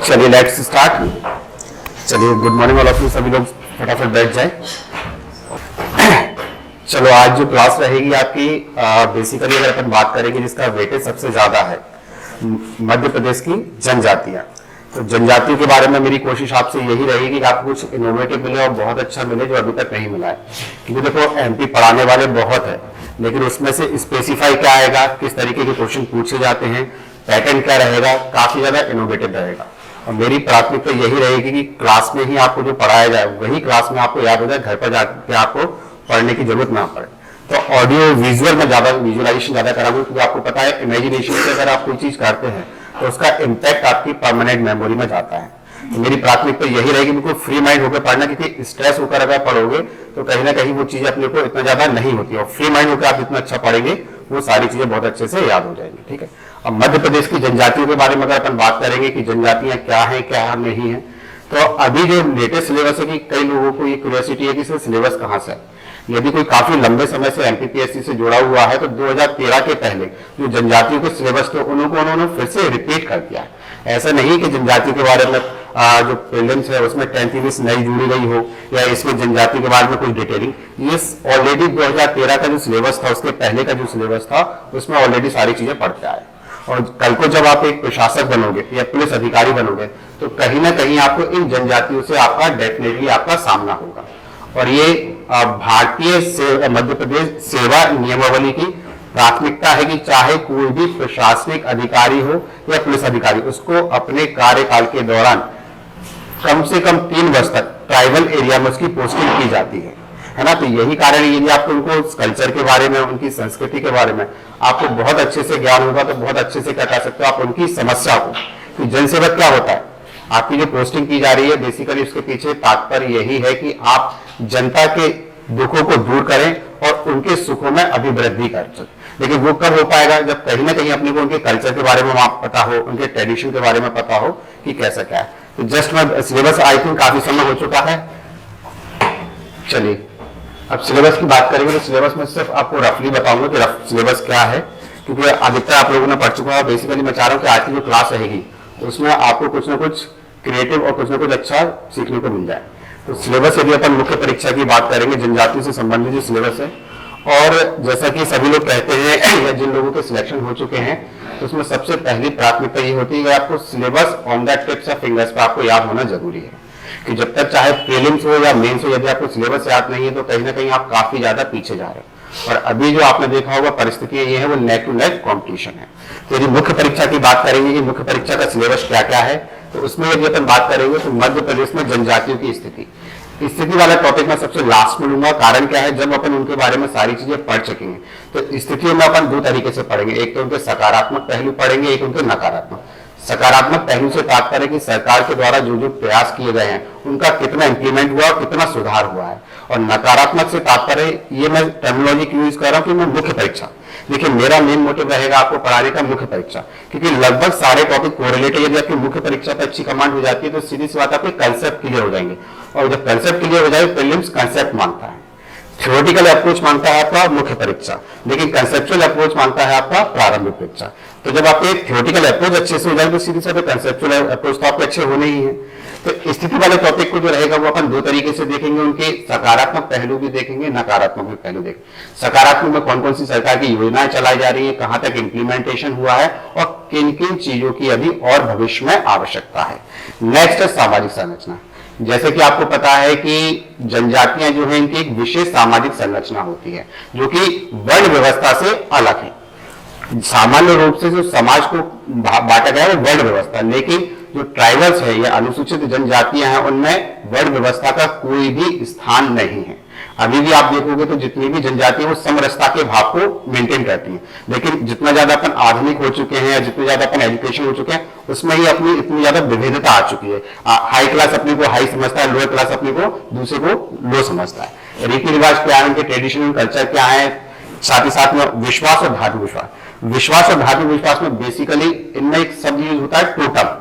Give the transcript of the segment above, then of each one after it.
चलिए let's start. चलिए good morning all of you, सभी लोग फटाफट बैठ जाए। चलो आज जो क्लास रहेगी आपकी बेसिकली अगर अपन बात करेंगे जिसका वेटेज सबसे ज्यादा है मध्य प्रदेश की जनजातियां। तो जनजातियों के बारे में मेरी कोशिश आपसे यही रहेगी कि आपको कुछ इनोवेटिव मिले और बहुत अच्छा मिले जो अभी तक नहीं मिला है। क्योंकि देखो एमपी पढ़ाने वाले बहुत है, लेकिन उसमें से स्पेसिफाई क्या आएगा, किस तरीके के क्वेश्चन पूछे जाते हैं, पैटर्न क्या रहेगा, काफी ज्यादा इनोवेटिव रहेगा। और मेरी प्राथमिकता यही रहेगी कि क्लास में ही आपको जो पढ़ाया जाए वही क्लास में आपको याद हो जाए, घर पर जाकर आपको पढ़ने की जरूरत ना पड़े। तो ऑडियो विजुअल में ज्यादा विजुअलाइजेशन ज्यादा कराऊंगा, क्योंकि आपको पता है इमेजिनेशन से अगर आप कोई चीज करते हैं तो उसका इम्पैक्ट आपकी परमानेंट मेमोरी में जाता है। तो मेरी प्राथमिकता यही रहेगी बिल्कुल फ्री माइंड होकर पढ़ना, क्योंकि स्ट्रेस होकर अगर पढ़ोगे तो कहीं ना कहीं वो चीजें अपने को इतना ज्यादा नहीं होती, और फ्री माइंड होकर आप जितना अच्छा पढ़ेंगे वो सारी चीजें बहुत अच्छे से याद हो जाएंगी। ठीक है, अब मध्य प्रदेश की जनजातियों के बारे में अगर अपन बात करेंगे कि जनजातियां क्या है क्या नहीं है, तो अभी जो लेटेस्ट सिलेबस है कि कई लोगों को ये क्यूरियोसिटी है कि सिलेबस कहां से है। यदि कोई काफी लंबे समय से एमपीपीएससी से जुड़ा हुआ है तो 2013 के पहले जो जनजातियों के सिलेबस थे उन्होंने फिर से रिपीट कर दिया है। ऐसा नहीं कि जनजातियों के बारे में जो प्रीलिम्स है उसमें 10th इंग्लिश नई जुड़ी गई हो या इसमें जनजाति के बारे में कुछ डिटेलिंग। ये ऑलरेडी 2013 का जो सिलेबस था उसके पहले का जो सिलेबस था उसमें ऑलरेडी सारी चीजें पढ़ के आए। और कल को जब आप एक प्रशासक बनोगे या पुलिस अधिकारी बनोगे तो कहीं ना कहीं आपको इन जनजातियों से आपका डेफिनेटली आपका सामना होगा। और ये भारतीय मध्य प्रदेश सेवा नियमावली की प्राथमिकता है कि चाहे कोई भी प्रशासनिक अधिकारी हो या पुलिस अधिकारी, उसको अपने कार्यकाल के दौरान कम से कम 3 वर्ष तक ट्राइबल एरिया में उसकी पोस्टिंग की जाती है ना। तो यही कारण है, यदि आपको उनको कल्चर के बारे में, उनकी संस्कृति के बारे में आपको बहुत अच्छे से ज्ञान होगा तो बहुत अच्छे से क्या कर सकते हो आप उनकी समस्या को। तो जनसेवक क्या होता है, आपकी जो पोस्टिंग की जा रही है बेसिकली उसके पीछे तात्पर्य यही है कि आप जनता के दुखों को दूर करें और उनके सुखों में अभिवृद्धि करें। लेकिन वो कब हो पाएगा, जब कहीं ना कहीं अपने को उनके कल्चर के बारे में पता हो, उनके ट्रेडिशन के बारे में पता हो कि कैसा क्या है। तो जस्ट मैं सिलेबस आई थिंक काफी समय हो चुका है। चलिए अब सिलेबस की बात करेंगे तो सिलेबस में सिर्फ आपको रफली बताऊंगा कि रफ सिलेबस क्या है, क्योंकि अधिकतर आप लोगों ने पढ़ चुका है। बेसिकली मैं चाह रहा हूं कि आज की जो क्लास रहेगी उसमें आपको कुछ ना कुछ क्रिएटिव और कुछ ना कुछ अच्छा सीखने को मिल जाए। तो सिलेबस यदि अपन मुख्य परीक्षा की बात करेंगे, जनजातियों से संबंधित जो सिलेबस है, और जैसा कि सभी लोग कहते हैं या जिन लोगों के सिलेक्शन हो चुके हैं तो उसमें सबसे पहली प्राथमिकता ये होती है कि आपको syllabus on the tips of fingers पे आपको याद होना जरूरी है। कि जब तक चाहे प्रीलिम्स हो या मेंस हो, यदि आपको सिलेबस याद नहीं है तो कहीं ना कहीं आप काफी ज्यादा पीछे जा रहे हो। और अभी जो आपने देखा होगा परिस्थितियां ये है वो नेक टू नेक कॉम्पिटिशन है। तो यदि मुख्य परीक्षा की बात करेंगे कि मुख्य परीक्षा का सिलेबस क्या क्या है, तो उसमें यदि अपन बात करेंगे तो मध्य प्रदेश में जनजातियों की स्थिति वाला टॉपिक मैं सबसे लास्ट में लूंगा। कारण क्या है, जब अपन उनके बारे में सारी चीजें पढ़ सकेंगे तो स्थितियों में अपन 2 तरीके से पढ़ेंगे। एक तो उनके सकारात्मक पहलू पढ़ेंगे, एक उनके नकारात्मक। सकारात्मक पहलू से तात्पर्य कि सरकार के द्वारा जो जो प्रयास किए गए हैं उनका कितना इंप्लीमेंट हुआ और कितना सुधार हुआ है। और नकारात्मक से तात्पर्य, ये मैं टर्मिनोलॉजी क्यों यूज कर रहा हूं कि मैं मुख्य परीक्षा, देखिए मेरा मेन मोटिव रहेगा आपको पढ़ाने का मुख्य परीक्षा, क्योंकि लगभग सारे टॉपिक कोरिलेटेड। यदि आपकी मुख्य परीक्षा पर अच्छी कमांड हो जाती है तो सीधी सी बात आपके कंसेप्ट क्लियर हो जाएंगे, और जब कंसेप्ट क्लियर हो जाए प्रीलिम्स कंसेप्ट मांगता है, थ्योरेटिकल अप्रोच मांगता है आपका मुख्य परीक्षा, लेकिन कंसेप्चुअल अप्रोच मांगता है आपका प्रारंभिक परीक्षा। तो जब आपके थ्योरेटिकल अप्रोच अच्छे से हो जाए तो सीधी सी कंसेप्चुअल अप्रोच तो आपके अच्छे होने ही है। तो स्थिति वाले टॉपिक को जो रहेगा वो अपन 2 तरीके से देखेंगे, उनके सकारात्मक पहलू भी देखेंगे, नकारात्मक भी पहलू देखेंगे। सकारात्मक में कौन कौन सी सरकार की योजनाएं चलाई जा रही है, कहां तक इंप्लीमेंटेशन हुआ है और किन किन चीजों की अभी और भविष्य में आवश्यकता है। नेक्स्ट है सामाजिक संरचना। जैसे कि आपको पता है कि जनजातियां जो है इनकी एक विशेष सामाजिक संरचना होती है जो कि वर्ण व्यवस्था से अलग है। सामान्य रूप से जो समाज को बांटा गया है वो वर्ण व्यवस्था, लेकिन जो ट्राइबल्स है या अनुसूचित जनजातियां हैं उनमें वर्ण व्यवस्था का कोई भी स्थान नहीं है। अभी भी आप देखोगे तो जितनी भी जनजातियां वो समरसता के भाव को मेंटेन करती हैं, लेकिन जितना ज्यादा अपन आधुनिक हो चुके हैं या जितने ज्यादा अपन एजुकेशन हो चुके हैं उसमें ही अपनी इतनी ज्यादा विविधता आ चुकी है। हाई क्लास अपने को हाई समझता है, लोअर क्लास अपने को दूसरे को लो समझता है। रीति रिवाज क्या है, उनके ट्रेडिशनल कल्चर क्या है, साथ ही साथ में विश्वास और धार्मिक विश्वास। विश्वास और धार्मिक विश्वास में बेसिकली इनमें एक शब्द यूज होता है टोटम।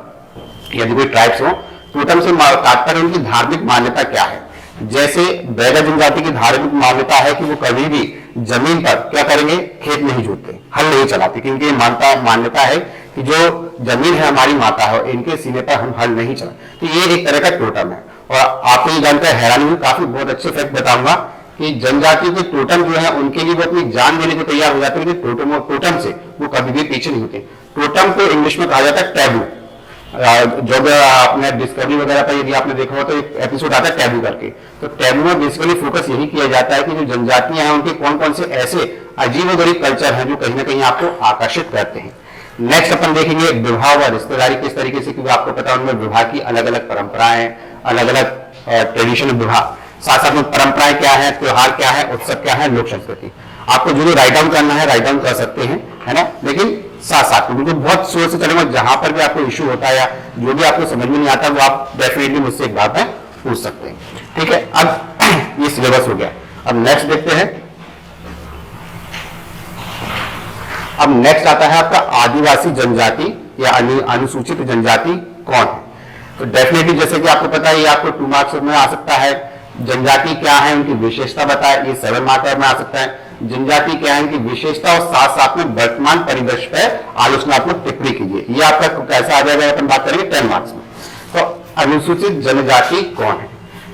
यदि कोई ट्राइब्स हो, टोटम से तात्पर्य उनकी धार्मिक मान्यता क्या है। जैसे बैगा जनजाति की धार्मिक मान्यता है कि वो कभी भी जमीन पर क्या करेंगे, खेत नहीं जोतते, हल नहीं चलाते, क्योंकि मान्यता है कि जो जमीन है हमारी माता है और इनके सीने पर हम हल नहीं चला। तो ये एक तरह का टोटम है। और आपको ये जानकर हैरानी हुई, काफी बहुत अच्छे फैक्ट बताऊंगा कि जनजाति के टोटम जो है उनके लिए वो अपनी जान देने को तैयार हो जाते हैं, लेकिन टोटम से वो कभी भी पीछे नहीं होते। टोटम को इंग्लिश में कहा जाता है टैबू। जो आपने डिस्कवरी वगैरह पर यदि आपने देखा हो तो एक एपिसोड आता है टैबू करके, तो टैबू में बेसिकली फोकस यही किया जाता है कि जो जनजातियां हैं उनके कौन कौन से ऐसे अजीबोगरीब कल्चर हैं जो कहीं ना कहीं आपको आकर्षित करते हैं। नेक्स्ट अपन देखेंगे विवाह व रिश्तेदारी किस तरीके से, क्योंकि आपको पता है उनमें विवाह की अलग अलग परंपराएं, अलग अलग ट्रेडिशन विवाह, साथ साथ में परंपराएं क्या है, त्योहार क्या है, उत्सव क्या है, लोक संस्कृति। आपको जो राइट डाउन करना है राइट डाउन कर सकते हैं, है ना, लेकिन साथ साथ में बिल्कुल बहुत सोच से चलेंगे। जहां पर भी आपको इश्यू होता है या जो भी आपको समझ में नहीं आता वो आप डेफिनेटली मुझसे एक बात है पूछ सकते हैं। ठीक है, अब ये सिलेबस हो गया। अब नेक्स्ट देखते हैं। अब नेक्स्ट आता है आपका आदिवासी जनजाति या अनुसूचित जनजाति कौन है। तो डेफिनेटली जैसे कि आपको पता है, ये आपको 2 मार्क्स में आ सकता है। जनजाति क्या है, उनकी विशेषता बताए, ये 7 मार्क में आ सकता है। जनजाति क्या है, इनकी विशेषता और साथ साथ में वर्तमान परिदृश्य पर आलोचनात्मक टिप्पणी कीजिए। ये आपका कैसा आ जाएगा, अपन बात करेंगे 10 मार्क्स में। तो अनुसूचित जनजाति कौन है,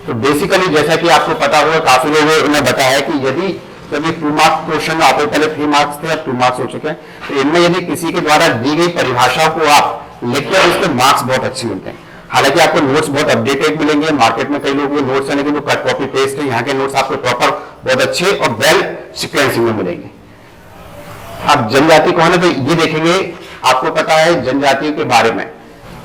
तो बेसिकली जैसा कि आपको पता होगा, काफी लोगों ने बताया कि यदि कभी 2 मार्क्स क्वेश्चन आपको पहले 3 मार्क्स थे, अब 2 मार्क्स हो चुके हैं, तो इनमें यदि किसी के द्वारा दी गई परिभाषा को आप लिखते हैं उसके मार्क्स बहुत अच्छे मिलते हैं। हालांकि आपको नोट्स बहुत अपडेटेड मिलेंगे, मार्केट में कई लोग नोट्स है लेकिन वो कट कॉपी पेस्ट है, यहाँ के नोट्स आपको प्रॉपर बहुत अच्छे और वेल सीक्वेंसिंग में मिलेंगे। अब जनजाति कौन है, तो ये देखेंगे। आपको पता है जनजातियों के बारे में,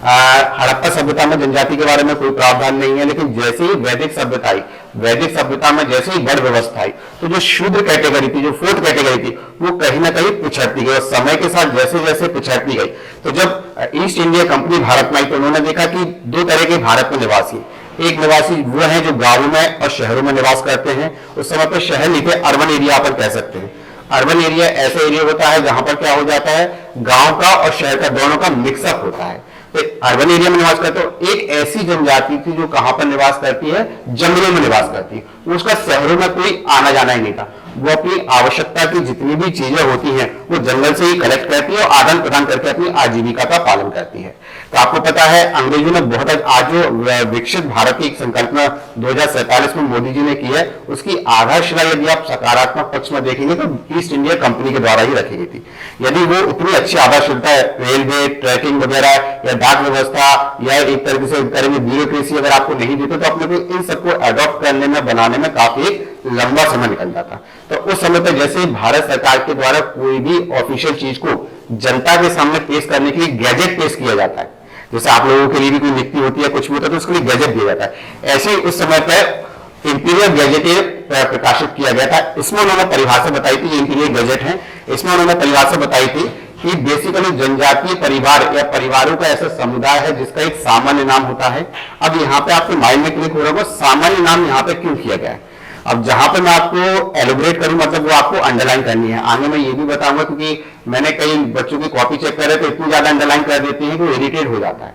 हड़प्पा सभ्यता में जनजाति के बारे में कोई प्रावधान नहीं है, लेकिन जैसे ही वैदिक सभ्यता आई, वैदिक सभ्यता में जैसे ही वर्ण व्यवस्था आई, तो जो शूद्र कैटेगरी थी, जो 4th कैटेगरी थी, वो कहीं ना कहीं पिछड़ती गई। और समय के साथ जैसे जैसे पिछड़ती गई, तो जब ईस्ट इंडिया कंपनी भारत में आई तो उन्होंने देखा कि 2 तरह के भारत में निवासी, एक निवासी वो है जो गांवों में और शहरों में निवास करते हैं। उस समय पर शहर नहीं थे, अर्बन एरिया अपन कह सकते हैं। अर्बन एरिया ऐसा एरिया होता है जहां पर क्या हो जाता है, गांव का और शहर का दोनों का मिक्सअप होता है। तो अर्बन एरिया में निवास करते हो। एक ऐसी जनजाति थी जो कहां पर निवास करती है, जंगलों में निवास करती है। उसका शहरों में कोई आना जाना ही नहीं था। वो अपनी आवश्यकता की जितनी भी चीजें होती हैं वो जंगल से ही कलेक्ट करती है और आदान प्रदान करके अपनी आजीविका का पालन करती है। तो आपको पता है अंग्रेजों ने बहुत, आज जो विकसित भारत की संकल्पना 2047 में मोदी जी ने की है, उसकी आधारशिला यदि आप सकारात्मक पक्ष में देखेंगे तो ईस्ट इंडिया कंपनी के द्वारा ही रखी गई थी। यदि वो इतनी अच्छी आधारशिलता है, रेलवे, ट्रैकिंग वगैरह या डाक व्यवस्था या एक तरीके से करेंगे ब्यूरोक्रेसी अगर आपको नहीं देते तो अपने को इन सबको अडॉप्ट करने में, बनाने में काफी लंबा समय निकल जाता। तो उस समय पर जैसे भारत सरकार के द्वारा कोई भी ऑफिशियल चीज को जनता के सामने पेश करने के लिए गैजेट पेश किया जाता है, जैसे आप लोगों के लिए भी कोई नियुक्ति होती है, कुछ भी होता है तो उसके लिए गैजेट दिया जाता है। ऐसे उस समय पर इंपीरियल गैजेट प्रकाशित किया गया था। इसमें उन्होंने परिभाषा बताई थी, ये इंपीरियल गैजेट है, इसमें उन्होंने परिभाषा बताई थी कि बेसिकली जनजातीय परिवार या परिवारों का ऐसा समुदाय है जिसका एक सामान्य नाम होता है। अब यहाँ पे आपके माइंड में क्लिक हो रहा होगा सामान्य नाम यहाँ पे क्यों किया गया है। अब जहां पे मैं आपको एलोबरेट करूं, मतलब वो आपको अंडरलाइन करनी है। आगे मैं ये भी बताऊंगा क्योंकि मैंने कई बच्चों की कॉपी चेक कर रहे तो इतनी ज्यादा अंडरलाइन कर देते हैं कि वो इरिटेट हो जाता है।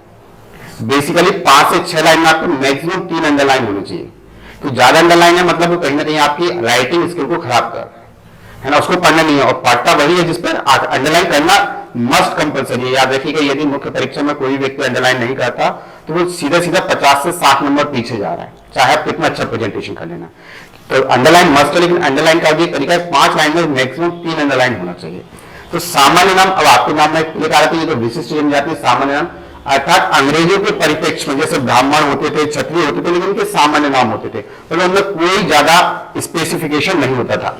बेसिकली 5 से 6 लाइन में आपको मैक्सिमम 3 अंडरलाइन होनी चाहिए। तो ज्यादा अंडरलाइन है मतलब वो कहीं ना कहीं आपकी राइटिंग स्किल को खराब कर रहा है ना, उसको पढ़ना नहीं है। और पढ़ता वही है जिस पर अंडरलाइन करना मस्ट कंपलसरी है। याद रखिएगा, यदि मुख्य परीक्षा में कोई व्यक्ति अंडरलाइन नहीं करता तो वो सीधा सीधा 50 से 60 नंबर पीछे जा रहा है, चाहे आप कितना अच्छा प्रेजेंटेशन कर लेना। तो अंडरलाइन मस्ट है, लेकिन अंडरलाइन का भी तरीका है, 5 लाइन में मैक्सिमम 3 अंडरलाइन होना चाहिए। तो सामान्य नाम, अब आपके नाम में क्लिक आ रहा था, ये तो विशिष्ट जनजाति सामान्य नाम, अर्थात अंग्रेजों के परिप्रेक्ष्य में जैसे ब्राह्मण होते थे, क्षत्रिय होते थे, लेकिन उनके सामान्य नाम होते थे, तो उनमें कोई ज्यादा स्पेसिफिकेशन नहीं होता था।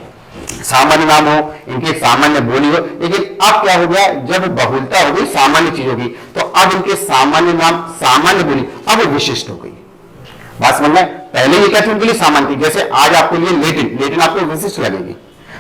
सामान्य नाम हो, इनकी सामान्य बोली हो। लेकिन अब क्या हो गया, जब बहुलता हो गई सामान्य चीजों की, तो अब इनके सामान्य नाम, सामान्य बोली अब विशिष्ट हो गई। बात समझ में? पहले ये क्या थी उनके लिए सामान्य थी। जैसे आज आपके लिए लेटिन आपको विशिष्ट लगेगी।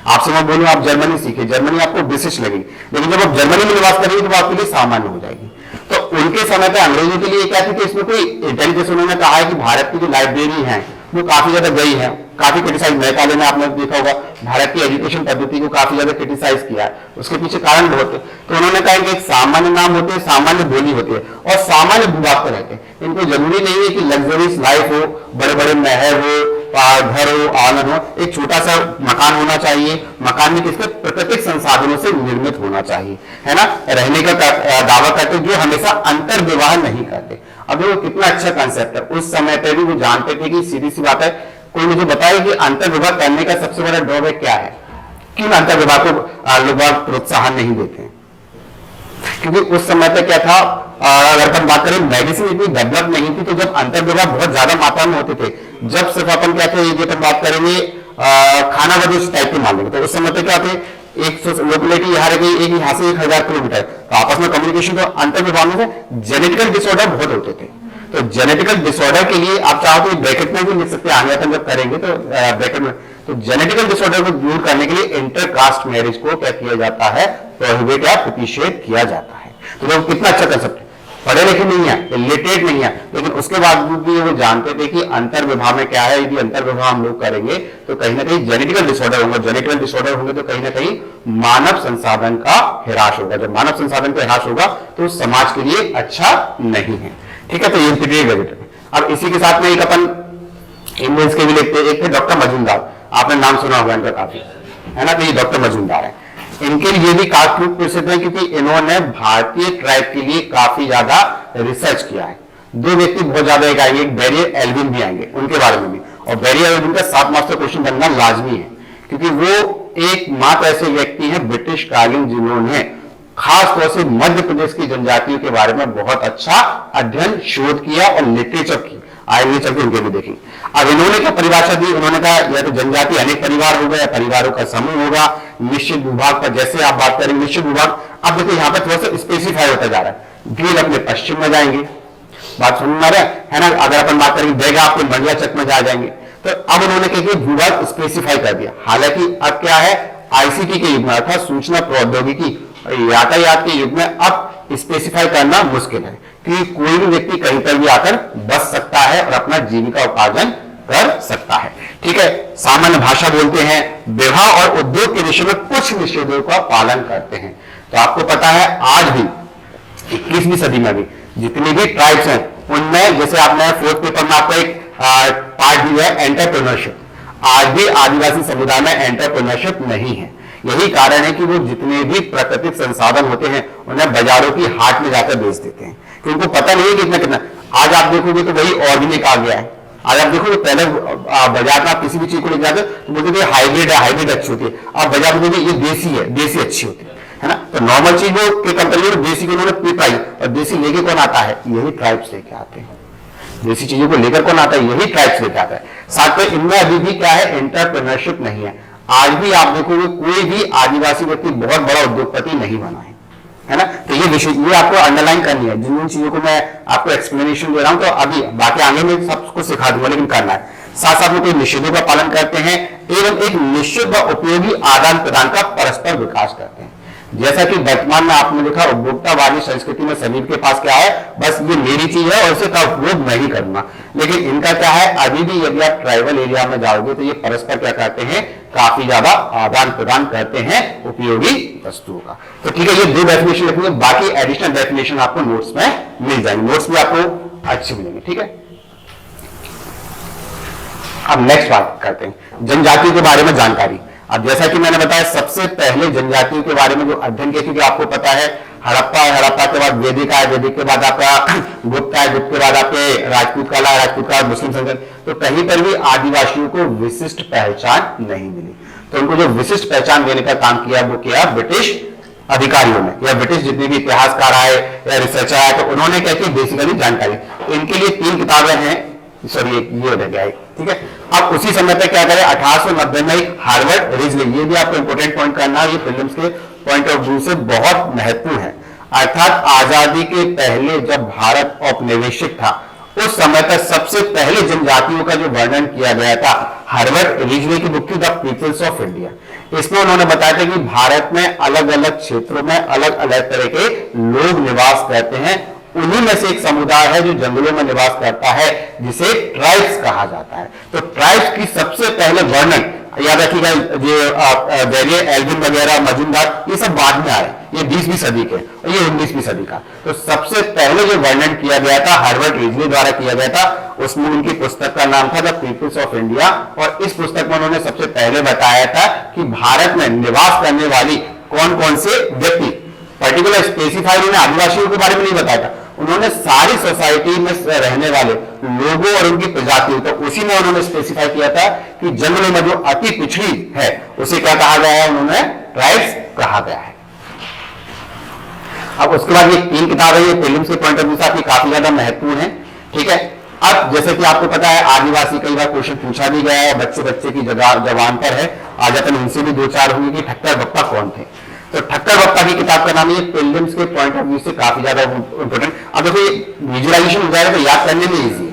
आपसे मैं बोलूं आप जर्मनी सीखे, जर्मनी आपको विशिष्ट लगेगी, लेकिन जब आप जर्मनी में निवास करेंगे तो आपके लिए सामान्य हो जाएगी। तो उनके समय पे अंग्रेजों के लिए क्या थी कि इसमें कोई इंटेलिजेंस, उन्होंने कहा है कि भारत की जो लाइब्रेरी है वो काफी ज्यादा गई है, काफी क्रिटिसाइज, मैकाले ने आपने देखा होगा भारत की एजुकेशन पद्धति को काफी ज्यादा क्रिटिसाइज किया है। उसके पीछे कारण बहुत है। तो उन्होंने कहा कि एक सामान्य नाम होते हैं, सामान्य बोली होती है और सामान्य भूभाग पर रहते हैं। इनको जरूरी नहीं है कि लग्जरियस लाइफ हो, बड़े बड़े महल हो, घर हो, आंगन हो, एक छोटा सा मकान होना चाहिए। मकान में किसके प्राकृतिक संसाधनों से निर्मित होना चाहिए, है ना। रहने का दावा करते जो हमेशा अंतर विवाह नहीं करते। अब देखो कितना अच्छा कंसेप्ट है। उस समय पे भी वो जानते थे कि सीधी सी बात है, कोई मुझे बताए कि अंतर विवाह करने का सबसे बड़ा ड्रॉबैक क्या है, क्यों अंतर विवाह को लोग प्रोत्साहन नहीं देते हैं। क्योंकि उस समय पे क्या था, अगर अपन बात करें मेडिसिन इतनी डेवलप नहीं थी, तो जब अंतर विवाह बहुत ज्यादा मात्रा में होते थे, जब सिर्फ अपन क्या थे, ये बात करेंगे खाना बदोश टाइप के मान लेंगे, तो उस समय पे क्या थे, एक लोकेलिटी यहाँ रह एक यहाँ से 1000 किलोमीटर, तो आपस में कम्युनिकेशन, तो अंतर विवाह में जेनेटिकल डिसऑर्डर बहुत होते थे। तो जेनेटिकल डिसऑर्डर के लिए आप चाहो तो ब्रैकेट में भी लिख सकते हैं, आगे अपन जब करेंगे तो ब्रैकेट में, तो जेनेटिकल डिसऑर्डर को दूर करने के लिए इंटरकास्ट मैरिज को क्या किया जाता है, प्रोहिबिट या प्रतिषेध किया जाता है। तो वो कितना अच्छा कंसेप्ट है, पढ़े लिखे नहीं है, इलिटरेट नहीं है, लेकिन उसके बाद भी वो जानते थे कि अंतर विवाह में क्या है, यदि अंतर विवाह हम लोग करेंगे तो कहीं ना कहीं जेनेटिकल डिसऑर्डर होंगे, जेनेटिकल डिसऑर्डर होंगे तो कहीं ना कहीं मानव संसाधन का ह्रास होगा। जब मानव संसाधन का ह्रास होगा तो समाज के लिए अच्छा नहीं है, ठीक है। तो ये गजट। अब इसी के साथ में एक अपन इंडियंस के भी लिखते हैं, एक थे डॉक्टर मजूमदार, आपने नाम सुना होगा इनका काफी, है ना। तो ये डॉक्टर मजूमदार है, इनके लिए भी काफी प्रसिद्ध है क्योंकि इन्होंने भारतीय ट्राइब के लिए काफी ज्यादा रिसर्च किया है। दो व्यक्ति बहुत ज्यादा एक आएंगे, एक बैरियर एल्विन भी आएंगे, उनके बारे में भी। और बैरियर एल्विन का 7 मार्क्स का क्वेश्चन बनना लाजमी है, क्योंकि वो एक मात्र ऐसे व्यक्ति हैं ब्रिटिश कालीन जिन्होंने खास तौर से मध्य प्रदेश की जनजातियों के बारे में बहुत अच्छा अध्ययन, शोध किया और लिटरेचर की। आगे चल के उनके भी देखेंगे। अब इन्होंने क्या परिभाषा दी, उन्होंने कहा या तो जनजाति अनेक परिवार होगा या परिवारों का समूह होगा, निश्चित विभाग पर जैसे आप बात करेंगे निश्चित विभाग। अब देखिए यहाँ पे थोड़ा सा स्पेसिफाई होता जा रहा है, भील अपने पश्चिम में जाएंगे, बात समझ में आ रहा है ना। अगर अपन बात करेंगे बेगा आपके मंडला चक में जाएंगे, तो अब उन्होंने कहा विभाग स्पेसिफाई कर दिया। हालांकि अब क्या है, आईसीटी के युग में अर्थात सूचना प्रौद्योगिकी यातायात के युग में अब स्पेसिफाई करना मुश्किल है, क्योंकि कोई भी व्यक्ति कहीं पर भी आकर बस सकता है और अपना जीविका उपार्जन कर सकता है, ठीक है। सामान्य भाषा बोलते हैं, विवाह और उद्योग के विषय में कुछ निषेधों का पालन करते हैं। तो आपको पता है आज भी 21वीं सदी में भी जितनी भी ट्राइब्स हैं उनमें, जैसे आपने 4th पेपर में आपको एक पार्ट दिया है एंटरप्रेन्योरशिप, आज भी आदिवासी समुदाय में एंटरप्रेन्योरशिप नहीं है। यही कारण है कि वो जितने भी प्राकृतिक संसाधन होते हैं उन्हें बाजारों की हाट में जाकर बेच देते हैं, क्योंकि उनको पता नहीं है कितना कितना। आज आप देखोगे तो वही ऑर्गेनिक आ गया है। आज आप देखोगे पहले बाजार में आप किसी भी चीज को लेकर जाते तो बोलते थे हाइब्रिड है, हाइब्रिड अच्छी होती है। आप बाजार में देखिए ये देसी है, देसी अच्छी होती है ना। तो नॉर्मल चीजों के कंपेरिजन में देसी को उन्होंने पीपाई, और देसी लेके कौन आता है, यही ट्राइब्स लेके आते हैं। देसी चीजों को लेकर कौन आता है, यही ट्राइब्स लेके आता है। साथ में इनमें अभी भी क्या है, एंटरप्रेन्योरशिप नहीं है। आज भी आप देखोगे कोई भी आदिवासी व्यक्ति बहुत बड़ा उद्योगपति नहीं बना है ना। तो ये विषय ये आपको अंडरलाइन करनी है। जिन चीजों को मैं आपको एक्सप्लेनेशन दे रहा हूं, तो अभी बाकी आगे में सबको सिखा दूंगा, लेकिन करना है। साथ साथ में कोई निषेधों का पालन करते हैं एवं एक निश्चित व उपयोगी आदान प्रदान का परस्पर विकास करते हैं। जैसा कि वर्तमान में आपने देखा उपभोक्तावादी संस्कृति में सभी के पास क्या है, बस ये मेरी चीज है और इसे का उपयोग मैं ही करूंगा। लेकिन इनका क्या है, अभी भी यदि आप ट्राइबल एरिया में जाओगे तो ये परस्पर क्या करते हैं, काफी ज्यादा आदान प्रदान करते हैं उपयोगी वस्तुओं का। तो ठीक है, ये 2 डेफिनेशन लिखेंगे, बाकी एडिशनल डेफिनेशन आपको नोट्स में मिल जाएंगे, नोट्स भी आपको अच्छे मिलेंगे, ठीक है। अब नेक्स्ट बात करते हैं जनजातियों के बारे में जानकारी। अब जैसा कि मैंने बताया सबसे पहले जनजातियों के बारे में जो अध्ययन किया, क्योंकि आपको पता है हड़प्पा है, हड़प्पा के बाद वैदिक है, वैदिक के बाद आपका गुप्त है, गुप्त के बाद आपके राजपूत काल है, राजपूत काल मुस्लिम संघर्ष। तो कहीं पर भी आदिवासियों को विशिष्ट पहचान नहीं मिली। तो उनको जो विशिष्ट पहचान देने का काम किया वो किया ब्रिटिश अधिकारियों ने या ब्रिटिश जितने भी इतिहासकार आए या रिसर्चर आए, तो उन्होंने क्या किया, बेसिकली जानकारी। इनके लिए 3 किताबें हैं, सॉरी ये रह गया, ठीक है। अब उसी समय पे क्या करें, 1890 में एक हार्वर्ड रिजली, ये भी आपको इंपोर्टेंट पॉइंट करना है, ये फिल्म्स के पॉइंट ऑफ व्यू से बहुत महत्वपूर्ण है। अर्थात आजादी के पहले जब भारत औपनिवेशिक था उस समय पर सबसे पहले जनजातियों का जो वर्णन किया गया था, हार्वर्ड रिजली की बुक थी द पीपल्स ऑफ इंडिया। इसमें उन्होंने बताया था कि भारत में अलग अलग क्षेत्रों में अलग अलग तरह के लोग निवास करते हैं। उन्हीं में से एक समुदाय है जो जंगलों में निवास करता है, जिसे ट्राइब्स कहा जाता है। तो ट्राइब्स की सबसे पहले वर्णन याद रखिएगा ये बैरियर, एल्विन वगैरह, मजुमदार, ये सब बाद में आए, ये 20वीं सदी के और ये 19वीं सदी का। तो सबसे पहले जो वर्णन किया गया था हार्वर्ड रिजली द्वारा किया गया था, उसमें उनकी पुस्तक का नाम था द पीपल्स ऑफ इंडिया। और इस पुस्तक में उन्होंने सबसे पहले बताया था कि भारत में निवास करने वाली कौन कौन से व्यक्ति, पर्टिकुलर स्पेसिफाई उन्होंने आदिवासियों के बारे में नहीं बताया था, उन्होंने सारी सोसाइटी में रहने वाले लोगों और उनकी प्रजातियों, तो उसी में उन्होंने स्पेसिफाई किया था कि जंगलों में जो अति पिछड़ी है उसे क्या कहा गया है, उन्होंने ट्राइब्स कहा गया है। अब उसके बाद ये 3 किताबें ये प्रीलिम्स के पॉइंट ऑफ व्यू से आपकी काफी ज्यादा महत्वपूर्ण है, ठीक है। अब जैसे कि आपको पता है आदिवासी, कई बार क्वेश्चन पूछा भी गया है, बच्चे बच्चे की जबान पर है, आज अपन इनसे भी 2-4 होंगे कि ठक्कर बप्पा कौन थे। तो ठक्कर बप्पा की किताब का नाम है, प्रीलिम्स के पॉइंट ऑफ व्यू से काफी ज्यादा इंपोर्टेंट। अब देखो ये विजुअलाइजेशन हो जाएगा तो याद करने में इजी है।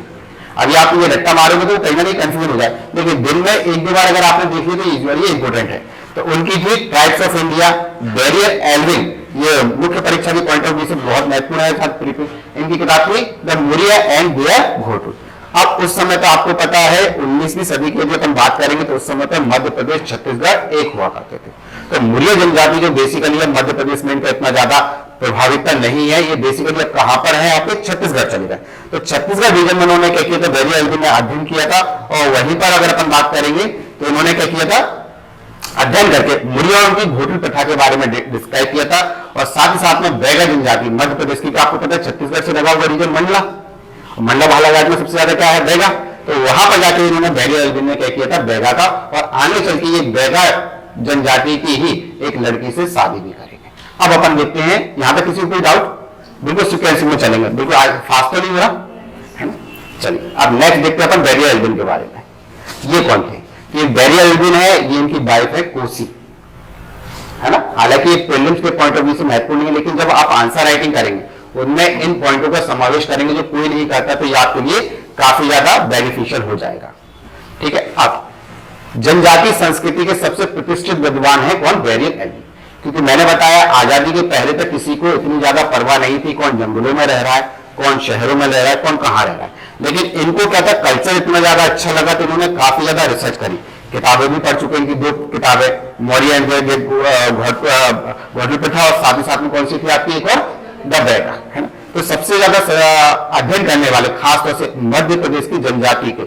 अभी आप ये रट्टा मारोगे तो कहीं ना कहीं कंफ्यूजन हो जाए, लेकिन दिन में 1-2 बार अगर आपने देख लिया तो इजी, और ये इंपोर्टेंट है। तो उनकी थी tribes of India, Verrier, Elwin, ये मुख्य परीक्षा की पॉइंट ऑफ व्यू से बहुत महत्वपूर्ण है। इनकी किताब थी द मुरिया एंड देयर घोटू। अब उस समय तो आपको पता है 19वीं सदी की जब हम बात करेंगे तो उस समय पर मध्य प्रदेश छत्तीसगढ़ एक हुआ करते थे। तो मुरिया जनजाति जो बेसिकली मध्य प्रदेश में इनका इतना ज्यादा प्रभावित नहीं है, ये बेसिकली कहां पर है, आपके छत्तीसगढ़ चले गए। तो छत्तीसगढ़ रीजन में उन्होंने क्या किया था, बैरियर एल्विन ने अध्ययन किया था, और वहीं पर अगर अपन बात करेंगे तो उन्होंने क्या किया था, अध्ययन करके मुरिया और उनकी घोटू प्रथा के बारे में डिस्क्राइब किया था। और साथ ही साथ में बैगा जनजाति मध्य प्रदेश की, आपको पता है छत्तीसगढ़ से लगा हुआ रीजन मंडला, मंडला बालाघाट में सबसे ज्यादा क्या है, बैगा। तो वहां पर जाकर इन्होंने बैरियर एल्विन ने क्या किया था, बैगा का, और आगे चल के ये बैगा जनजाति की ही एक लड़की से शादी भी करेंगे। अब अपन देखते हैं, यहां तक किसी को कोई डाउट, बिल्कुल सीक्वेंस में चलेंगे, बिल्कुल फास्ट तो नहीं हो रहा है ना। चलिए अब नेक्स्ट देखते हैं अपन बैरियर एल्विन के बारे में। ये कौन थे, ये बैरियर एल्विन है, ये इनकी वाइफ है कोसी, है ना। हालांकि प्रीलिम्स के पॉइंट ऑफ व्यू से महत्वपूर्ण नहीं है, लेकिन जब आप आंसर राइटिंग करेंगे उनमें इन पॉइंटों का समावेश करेंगे जो कोई नहीं करता, तो ये आपके लिए काफी ज्यादा बेनिफिशियल हो जाएगा, ठीक है। अब जनजाति संस्कृति के सबसे प्रतिष्ठित विद्वान है कौन, बैरियर एल्विन। क्योंकि मैंने बताया आजादी के पहले तक किसी को इतनी ज्यादा परवाह नहीं थी कौन जंगलों में रह रहा है, कौन शहरों में रह रहा है, कौन कहां रह रहा है। लेकिन इनको क्या था, कल्चर इतना ज्यादा अच्छा लगा तो इन्होंने काफी ज्यादा रिसर्च करी, किताबें भी पढ़ चुके। इनकी 2 किताबें मौर्य एंड घोटू प्रथा, और साथ ही साथ में कौन सी थी आपकी एक और द बैगा, है ना। तो सबसे ज्यादा अध्ययन करने वाले खासतौर से मध्य प्रदेश की जनजाति के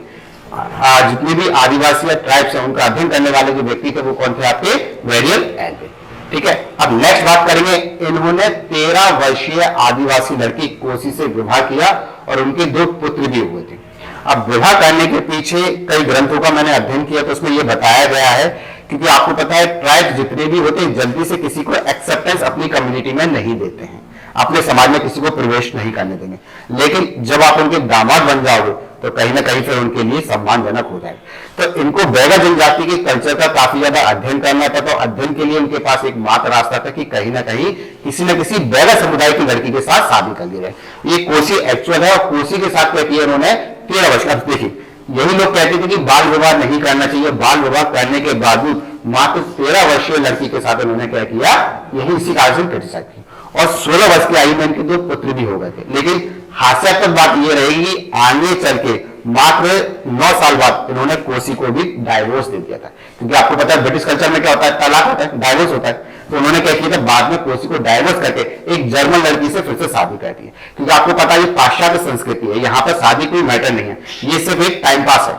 जितने भी आदिवासी या ट्राइब्स हैं उनका अध्ययन करने वाले जो व्यक्ति थे वो कौन थे, आपके बैरियर एल्विन, ठीक है। अब नेक्स्ट बात करेंगे, इन्होंने 13 वर्षीय आदिवासी लड़की कोसी से विवाह किया और उनके 2 पुत्र भी हुए थे। अब विवाह करने के पीछे कई ग्रंथों का मैंने अध्ययन किया तो उसमें यह बताया गया है, क्योंकि आपको पता है ट्राइब्स जितने भी होते हैं जल्दी से किसी को एक्सेप्टेंस अपनी कम्युनिटी में नहीं देते हैं, अपने समाज में किसी को प्रवेश नहीं करने देंगे। लेकिन जब आप उनके दामाद बन जाओगे तो कहीं ना कहीं फिर उनके लिए सम्मानजनक हो जाएगा। तो इनको बैगा जनजाति के कल्चर का काफी ज्यादा अध्ययन करना था, तो अध्ययन के लिए उनके पास एक मात्र रास्ता था कि कहीं ना कहीं किसी न किसी बैगा समुदाय की लड़की के साथ शादी कर ली जाए। ये कोसी एक्चुअल है, और कोसी के साथ क्या किया उन्होंने 13 वर्ष का। देखिए यही लोग कहते थे कि बाल विवाह नहीं करना चाहिए, बाल विवाह करने के बावजूद मात्र 13 वर्षीय लड़की के साथ उन्होंने क्या किया, यही इसी कारण से क्रिटिसाइज किया। और 16 वर्ष की आयु में इनके 2 पुत्र भी हो गए थे। लेकिन हास्यास्पद बात यह रहेगी आगे चल के मात्र 9 साल बाद इन्होंने कोसी को भी डाइवोर्स दे दिया था, क्योंकि आपको पता है ब्रिटिश कल्चर में क्या होता है, तलाक होता है, डाइवोर्स होता है। तो उन्होंने क्या किया था, बाद में कोसी को डाइवोर्स करके एक जर्मन लड़की से फिर से शादी कर दी है। क्योंकि आपको पता है ये पाश्चात्य संस्कृति है, यहाँ पर शादी कोई मैटर नहीं है, ये सिर्फ एक टाइम पास है।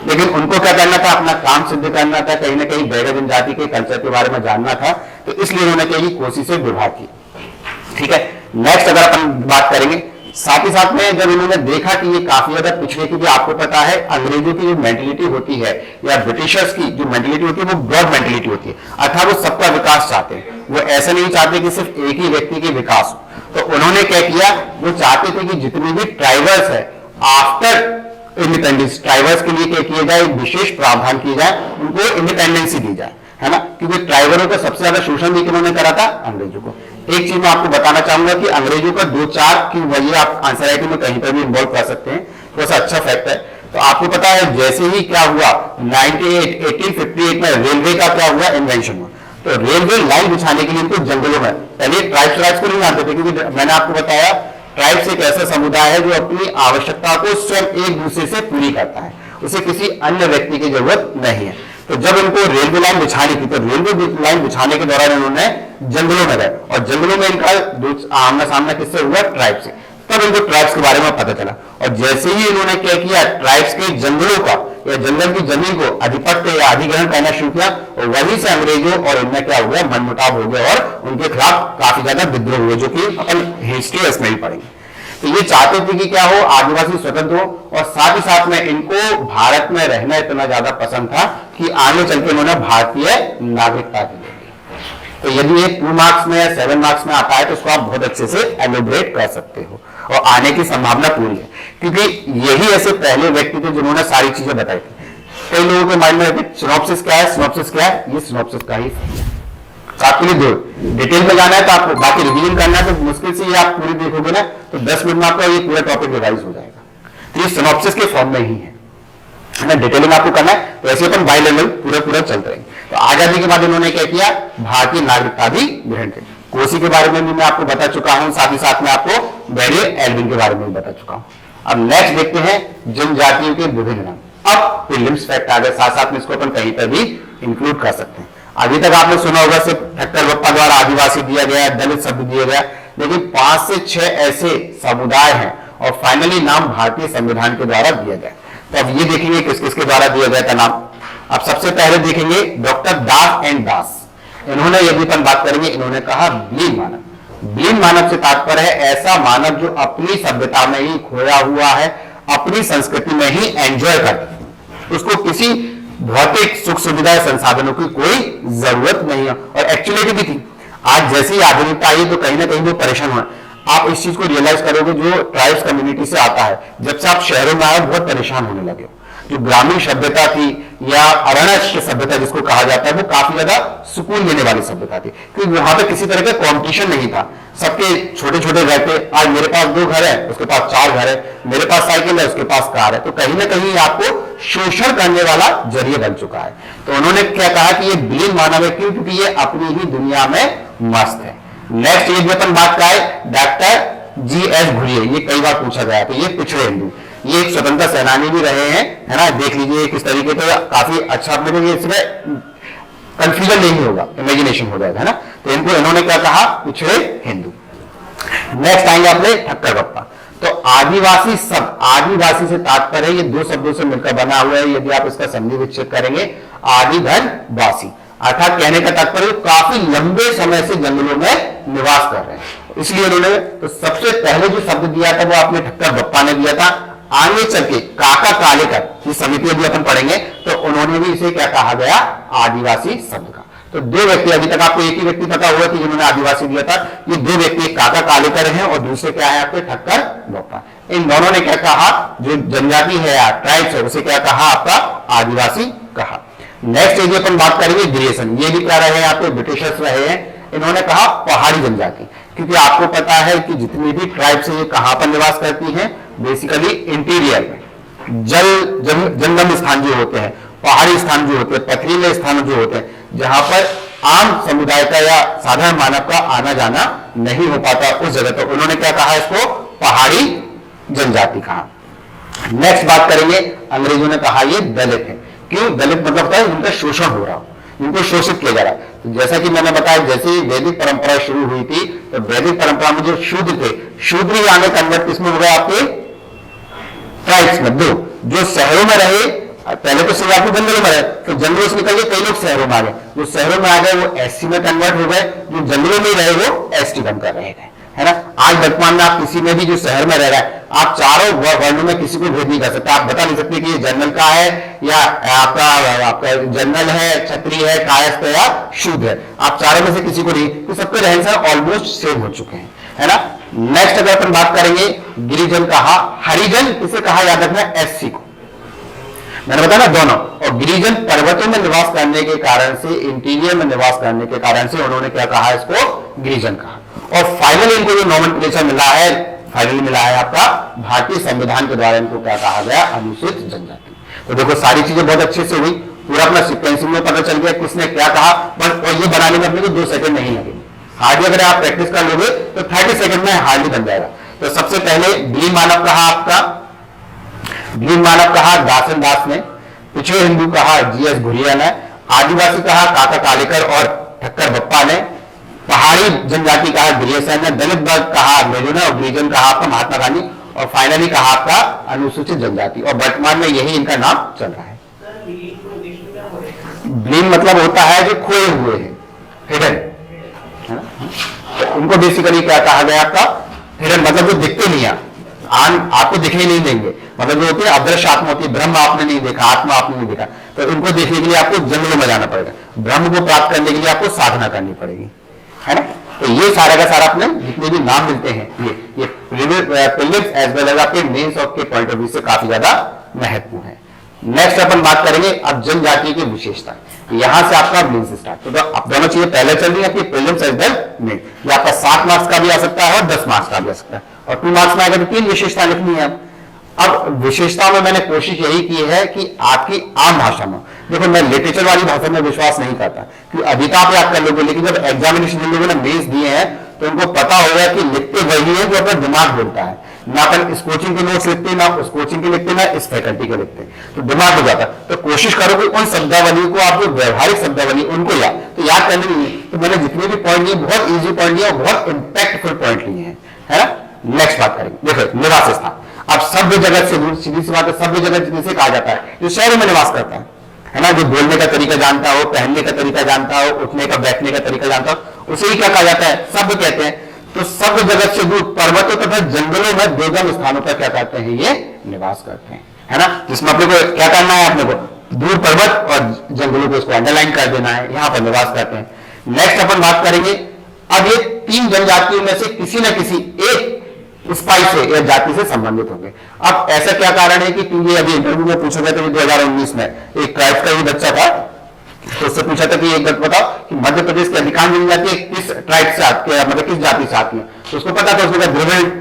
लेकिन उनको क्या करना था, अपना काम सिद्ध करना था, कहीं ना कहीं बैगा जनजाति के कल्चर के बारे में जानना था, तो इसलिए उन्होंने क्या कोसी से विवाह किया, ठीक है। नेक्स्ट अगर अपन बात करेंगे, साथ ही साथ में जब इन्होंने देखा कि ये काफी ज्यादा पिछड़े, क्योंकि आपको पता है अंग्रेजों की जो मेंटेलिटी होती है या ब्रिटिशर्स की जो मेंटेलिटी होती है वो ब्रॉड मेंटेलिटी होती है, अर्थात वो सबका विकास चाहते हैं, वो ऐसा नहीं चाहते कि सिर्फ एक ही व्यक्ति के विकास हो। तो उन्होंने क्या किया, वो चाहते थे कि जितने भी ट्राइबल्स है आफ्टर इंडिपेंडेंस, ट्राइबल्स के लिए क्या किया जाए, विशेष प्रावधान किए जाए, उनको इंडिपेंडेंसी दी जाए, है ना। क्योंकि ट्राइबलों का सबसे ज्यादा शोषण भी किन्होंने करा था, अंग्रेजों को। एक चीज मैं आपको बताना चाहूंगा कि अंग्रेजों का 2-4 की वजह आप आंसर राइटिंग में कहीं पर भी इन्वॉल्व कर सकते हैं, थोड़ा सा अच्छा फैक्ट है। तो आपको पता है जैसे ही क्या हुआ 1858 में रेलवे का क्या हुआ, इन्वेंशन हुआ। तो रेलवे लाइन बिछाने के लिए इनको जंगलों में, पहले ट्राइब्स को नहीं जानते थे, क्योंकि मैंने आपको बताया ट्राइब्स एक ऐसा समुदाय है जो अपनी आवश्यकता को स्वयं एक दूसरे से पूरी करता है, उसे किसी अन्य व्यक्ति की जरूरत नहीं है। तो जब इनको रेलवे लाइन बिछानी थी तो रेलवे लाइन बिछाने के दौरान इन्होंने जंगलों में गए और जंगलों में इनका आमना सामना किससे हुआ? ट्राइब से। तब इनको ट्राइब्स के बारे में पता चला और जैसे ही इन्होंने क्या किया, ट्राइब्स के जंगलों का या जंगल की जमीन को अधिपत्य या अधिग्रहण करना शुरू किया और वहीं से अंग्रेजों और इनमें क्या हो गया? मनमुटाव हो गया और उनके खिलाफ काफी ज्यादा विद्रोह हुए, जो कि अपन हिस्ट्री इसमें ही पढ़ेंगे। तो ये चाहते थे कि क्या हो? आदिवासी स्वतंत्र हो और साथ ही साथ में इनको भारत में रहना इतना ज्यादा पसंद था कि आगे चल के उन्होंने भारतीय नागरिकता दी। तो यदि ये 2 मार्क्स में या 7 मार्क्स में आता है तो उसको आप बहुत अच्छे से एलोबरेट कर सकते हो और आने की संभावना पूरी है, क्योंकि यही ऐसे पहले व्यक्ति थे जिन्होंने सारी चीजें बताई थी। कई लोगों के माइंड में सिनॉप्सिस क्या है, सिनॉप्सिस क्या है? ये सिनॉप्सिस का ही आपके लिए दो डिटेल में जाना है तो आपको बाकी रिवीजन करना है तो मुश्किल से ये आप पूरी देखोगे ना तो 10 मिनट में आपका ये पूरा टॉपिक रिवाइज हो जाएगा। तो ये सिनॉप्सिस के फॉर्म में ही है ना, डिटेलिंग आपको करना है तो ऐसे अपन बाई लेवल पूरा चलते रहेंगे। तो आजादी के बाद इन्होंने क्या किया? भारतीय नागरिकता भी ग्रहण की। कोसी के बारे में भी मैं आपको बता चुका हूं, साथ ही साथ में आपको बैरियर एल्विन के बारे में भी बता चुका हूं। अब नेक्स्ट देखते हैं जनजातियों के विभिन्न नाम। अब प्रीलिम्स फैक्ट आ गए, साथ साथ में इसको अपन कहीं पर भी इंक्लूड कर सकते हैं। अभी तक आपने सुना होगा सिर्फ ठक्कर बप्पा द्वारा आदिवासी दिया गया, दलित शब्द दिया गया, लेकिन 5 से 6 ऐसे समुदाय हैं और फाइनली नाम भारतीय संविधान के द्वारा दिया गया। तो अब ये देखेंगे किस किसके द्वारा दिया गया था नाम। अब सबसे पहले देखेंगे डॉक्टर दास एंड दास। इन्होंने, यदि अपन बात करेंगे, इन्होंने कहा ब्लीन मानव। ब्लीन मानव से तात्पर्य है ऐसा मानव जो अपनी सभ्यता में ही खोया हुआ है, अपनी संस्कृति में ही एंजॉय करता है, उसको किसी भौतिक सुख सुविधा संसाधनों की कोई जरूरत नहीं है। और एक्चुअलिटी भी थी, आज जैसी आधुनिकता आई तो कहीं ना कहीं वो परेशान हुआ। आप इस चीज को रियलाइज करोगे, जो ट्राइब्स कम्युनिटी से आता है, जब से आप शहरों में आए बहुत परेशान होने लगे हो। जो ग्रामीण सभ्यता थी या अरण्य सभ्यता जिसको कहा जाता है, वो काफी ज्यादा सुकून देने वाली सभ्यता थी, क्योंकि वहां पे किसी तरह का कंपटीशन नहीं था। सबके छोटे छोटे घर थे, आज मेरे पास 2 घर है, उसके पास 4 घर है, मेरे पास साइकिल है, उसके पास कार है। तो कहीं ना कहीं आपको शोषण करने वाला जरिए बन चुका है। तो उन्होंने क्या कहा कि ये ब्लीन मानव है, क्यों? क्योंकि ये अपनी ही दुनिया में मस्त है। नेक्स्ट ये अपन बात का है डॉक्टर GS घुरिये, ये कई बार पूछा गया। तो ये पिछड़े हिंदू, ये एक स्वतंत्रता सेनानी भी रहे हैं, है ना। देख लीजिए किस तरीके से, काफी अच्छा अपने लिए, इसमें कंफ्यूजन नहीं होगा, इमेजिनेशन हो जाएगा, है ना। तो इनको इन्होंने क्या कहा? पिछड़े हिंदू। नेक्स्ट आएंगे अपने ठक्कर बप्पा। तो आदिवासी शब्द, आदिवासी से तात्पर्य ये 2 शब्दों से मिलकर बना हुआ है। यदि आप इसका संधि विच्छेद करेंगे, आदि धन वासी, अर्थात कहने का तात्पर्य काफी लंबे समय से जंगलों में निवास कर रहे हैं, इसलिए उन्होंने तो सबसे पहले जो शब्द दिया था वो आपने ठक्कर बप्पा ने दिया था। आगे चल के काका कालेकर की समिति यदि अपन पढ़ेंगे तो उन्होंने भी इसे क्या कहा गया? आदिवासी शब्द का। तो 2 व्यक्ति, अभी तक आपको एक ही व्यक्ति पता हुआ कि जिन्होंने आदिवासी दिया था। ये 2 व्यक्ति, काका कालेकर हैं और दूसरे क्या है आपके? ठक्कर बप्पा। इन दोनों ने क्या कहा? जो जनजाति है या ट्राइब्स है उसे क्या कहा? आपका आदिवासी कहा। नेक्स्ट यदि अपन बात करेंगे ग्रिएशन, ये भी क्या रहे हैं आपके? ब्रिटिशर्स रहे हैं। इन्होंने कहा पहाड़ी जनजाति, क्योंकि आपको पता है कि जितनी भी ट्राइब्स है ये कहां पर निवास करती हैं? बेसिकली इंटीरियर में, जंगम स्थान जो होते हैं, पहाड़ी स्थान जो होते हैं, पथरीले स्थान जो होते हैं, जहां पर आम समुदाय का या साधारण मानव का आना जाना नहीं हो पाता, उस जगह। तो उन्होंने क्या कहा? इसको पहाड़ी जनजाति कहा। नेक्स्ट बात करेंगे, अंग्रेजों ने कहा ये दलित है। क्यों दलित? मतलब होता है उनका शोषण हो रहा हो, इनको शोषित किया जा रहा है। तो जैसा कि मैंने बताया, जैसे वैदिक परंपरा शुरू हुई थी तो वैदिक परंपरा में जो शूद्र थे, शूद्र आने कन्वर्ट किसमें हो गए? आपके ट्राइब्स में। 2 जो शहरों में रहे, पहले तो सिर्फ आपको जंगलों में रहे, तो जंगलों से निकल के कई लोग शहरों में आ गए। जो शहरों में आ गए वो SC में कन्वर्ट हो गए, जो जंगलों में रहे वो ST बनकर रह गए, है ना। आज वर्तमान में आप किसी में भी जो शहर में रह रहा है, आप चारों वर्णों में किसी को भेद नहीं कर सकते। आप बता नहीं सकते कि ये जनरल का है या आपका जनरल है, क्षत्रिय है, कायस्थ है या शूद्र है। आप चारों में से किसी को नहीं, तो सबके रहन सहन ऑलमोस्ट सेम हो चुके हैं, है ना। नेक्स्ट अगर अपन बात करेंगे, गिरिजन कहा, हरिजन किसे कहा? याद रखना, SC को। मैंने बताया ना दोनों। और गिरिजन पर्वतों में निवास करने के कारण से, इंटीरियर में निवास करने के कारण से उन्होंने क्या कहा? इसको गिरिजन कहा। और फाइनली इनको जो नॉमेनक्लेचर मिला है, फाइनली मिला है आपका भारतीय संविधान के द्वारा, इनको क्या कहा गया? अनुसूचित जनजाति। तो देखो सारी चीजें बहुत अच्छे से हुई, पूरा अपना सीक्वेंसिंग में पता चल गया किसने क्या कहा। बट और ये बनाने में अपने को 2 सेकंड नहीं लगे। हार्डली अगर आप प्रैक्टिस कर लोगे तो 30 सेकंड में हार्डली बन जाएगा। तो सबसे पहले ब्लीन मानव कहा, आपका ब्लीन मानव कहा दास एंड दास ने। पिछड़े हिंदू कहा जीएस घुरिया ने, आदिवासी कहा काका कालेकर और ठक्कर बप्पा ने, पहाड़ी जनजाति कहा गिरियसन ने, दलित वर्ग कहा नेहरू ने, और गिरिजन कहा आपका महात्मा गांधी, और फाइनली कहा आपका अनुसूचित जनजाति। और वर्तमान में यही इनका नाम चल रहा है। ब्लीम मतलब होता है जो खोए हुए हैं, हिडन, है ना। उनको बेसिकली क्या कहा गया आपका हिडन, मतलब जो दिखते नहीं है, आपको दिखने नहीं देंगे, मतलब जो होती है अदृश्य आत्मा होती है, ब्रह्म आपने नहीं देखा, आत्मा आपने नहीं देखा, तो इनको देखने के लिए आपको जंगलों में जाना पड़ेगा, ब्रह्म को प्राप्त करने के लिए आपको साधना करनी पड़ेगी, है ना। तो ये सारा का सारा अपने जितने भी नाम मिलते हैं ये प्रीलिम्स एज वेल एज आपके मेंस ऑफ के पॉइंट ऑफ व्यू से काफी ज्यादा महत्वपूर्ण है। नेक्स्ट अपन बात करेंगे अब जनजाति की विशेषता, यहां से आपका मेंस स्टार्ट, तो आप दोनों चीजें पहले चल रही है आपकी प्रीलिम्स एज वेल मेंस, ये आपका 7 मार्क्स का भी आ सकता है और 10 मार्क्स का भी आ सकता है, और 2 मार्क्स में आएगा तो 3 विशेषता लिखनी है। अब विशेषता में मैंने कोशिश यही की है कि आपकी आम भाषा में, देखो मैं लिटरेचर वाली भाषा में विश्वास नहीं करता कि अधिका पे आप कर लोगे, लेकिन जब एग्जामिनेशन में लोगों ने मेंस दिए हैं तो उनको पता होगा कि लिखते वही है जो अपना दिमाग बोलता है, ना अपन इस कोचिंग के नोट्स लिखते, ना उस कोचिंग के लिखते, ना इस फैकल्टी के लिखते, तो दिमाग हो जाता है। तो कोशिश करो कि उन शब्दावली को, आप जो व्यवहारिक शब्दावली उनको याद करनी नहीं है। तो मैंने जितने भी पॉइंट लिए बहुत इजी पॉइंट लिए और बहुत इंपैक्टफुल पॉइंट लिए हैं, है ना। नेक्स्ट बात करेंगे, देखो निवास स्थान, अब सभ्य जगत से दूर, सीधी सी बात है, सभ्य जगत जिसे कहा जाता है जो शहरों में निवास करता है ना, जो बोलने का तरीका जानता हो, पहनने का तरीका जानता हो, उठने का बैठने का तरीका जानता हो, उसे ही क्या कहा जाता है, सभ्य कहते हैं। तो सभ्य जगत से दूर पर्वतों तथा जंगलों में दुर्गम स्थानों पर क्या करते हैं, ये निवास करते हैं, है ना। जिसमें अपने को क्या करना है, अपने को दूर पर्वत और जंगलों को इसको अंडरलाइन कर देना है, यहां पर निवास करते हैं। नेक्स्ट अपन बात करेंगे, अब ये 3 जनजातियों में से किसी न किसी एक स्पाई से या जाति से संबंधित होंगे। अब ऐसा क्या कारण है कि ये अभी इंटरव्यू में पूछा गया था 2019 में, एक ट्राइब का ही बच्चा था, तो उससे पूछा था कि एक बात बताओ कि मध्य प्रदेश की अधिकांश जनजाति किस ट्राइब से आती है, मतलब किस जाति से आती है, तो उसको पता था, उसने कहा द्रविड़,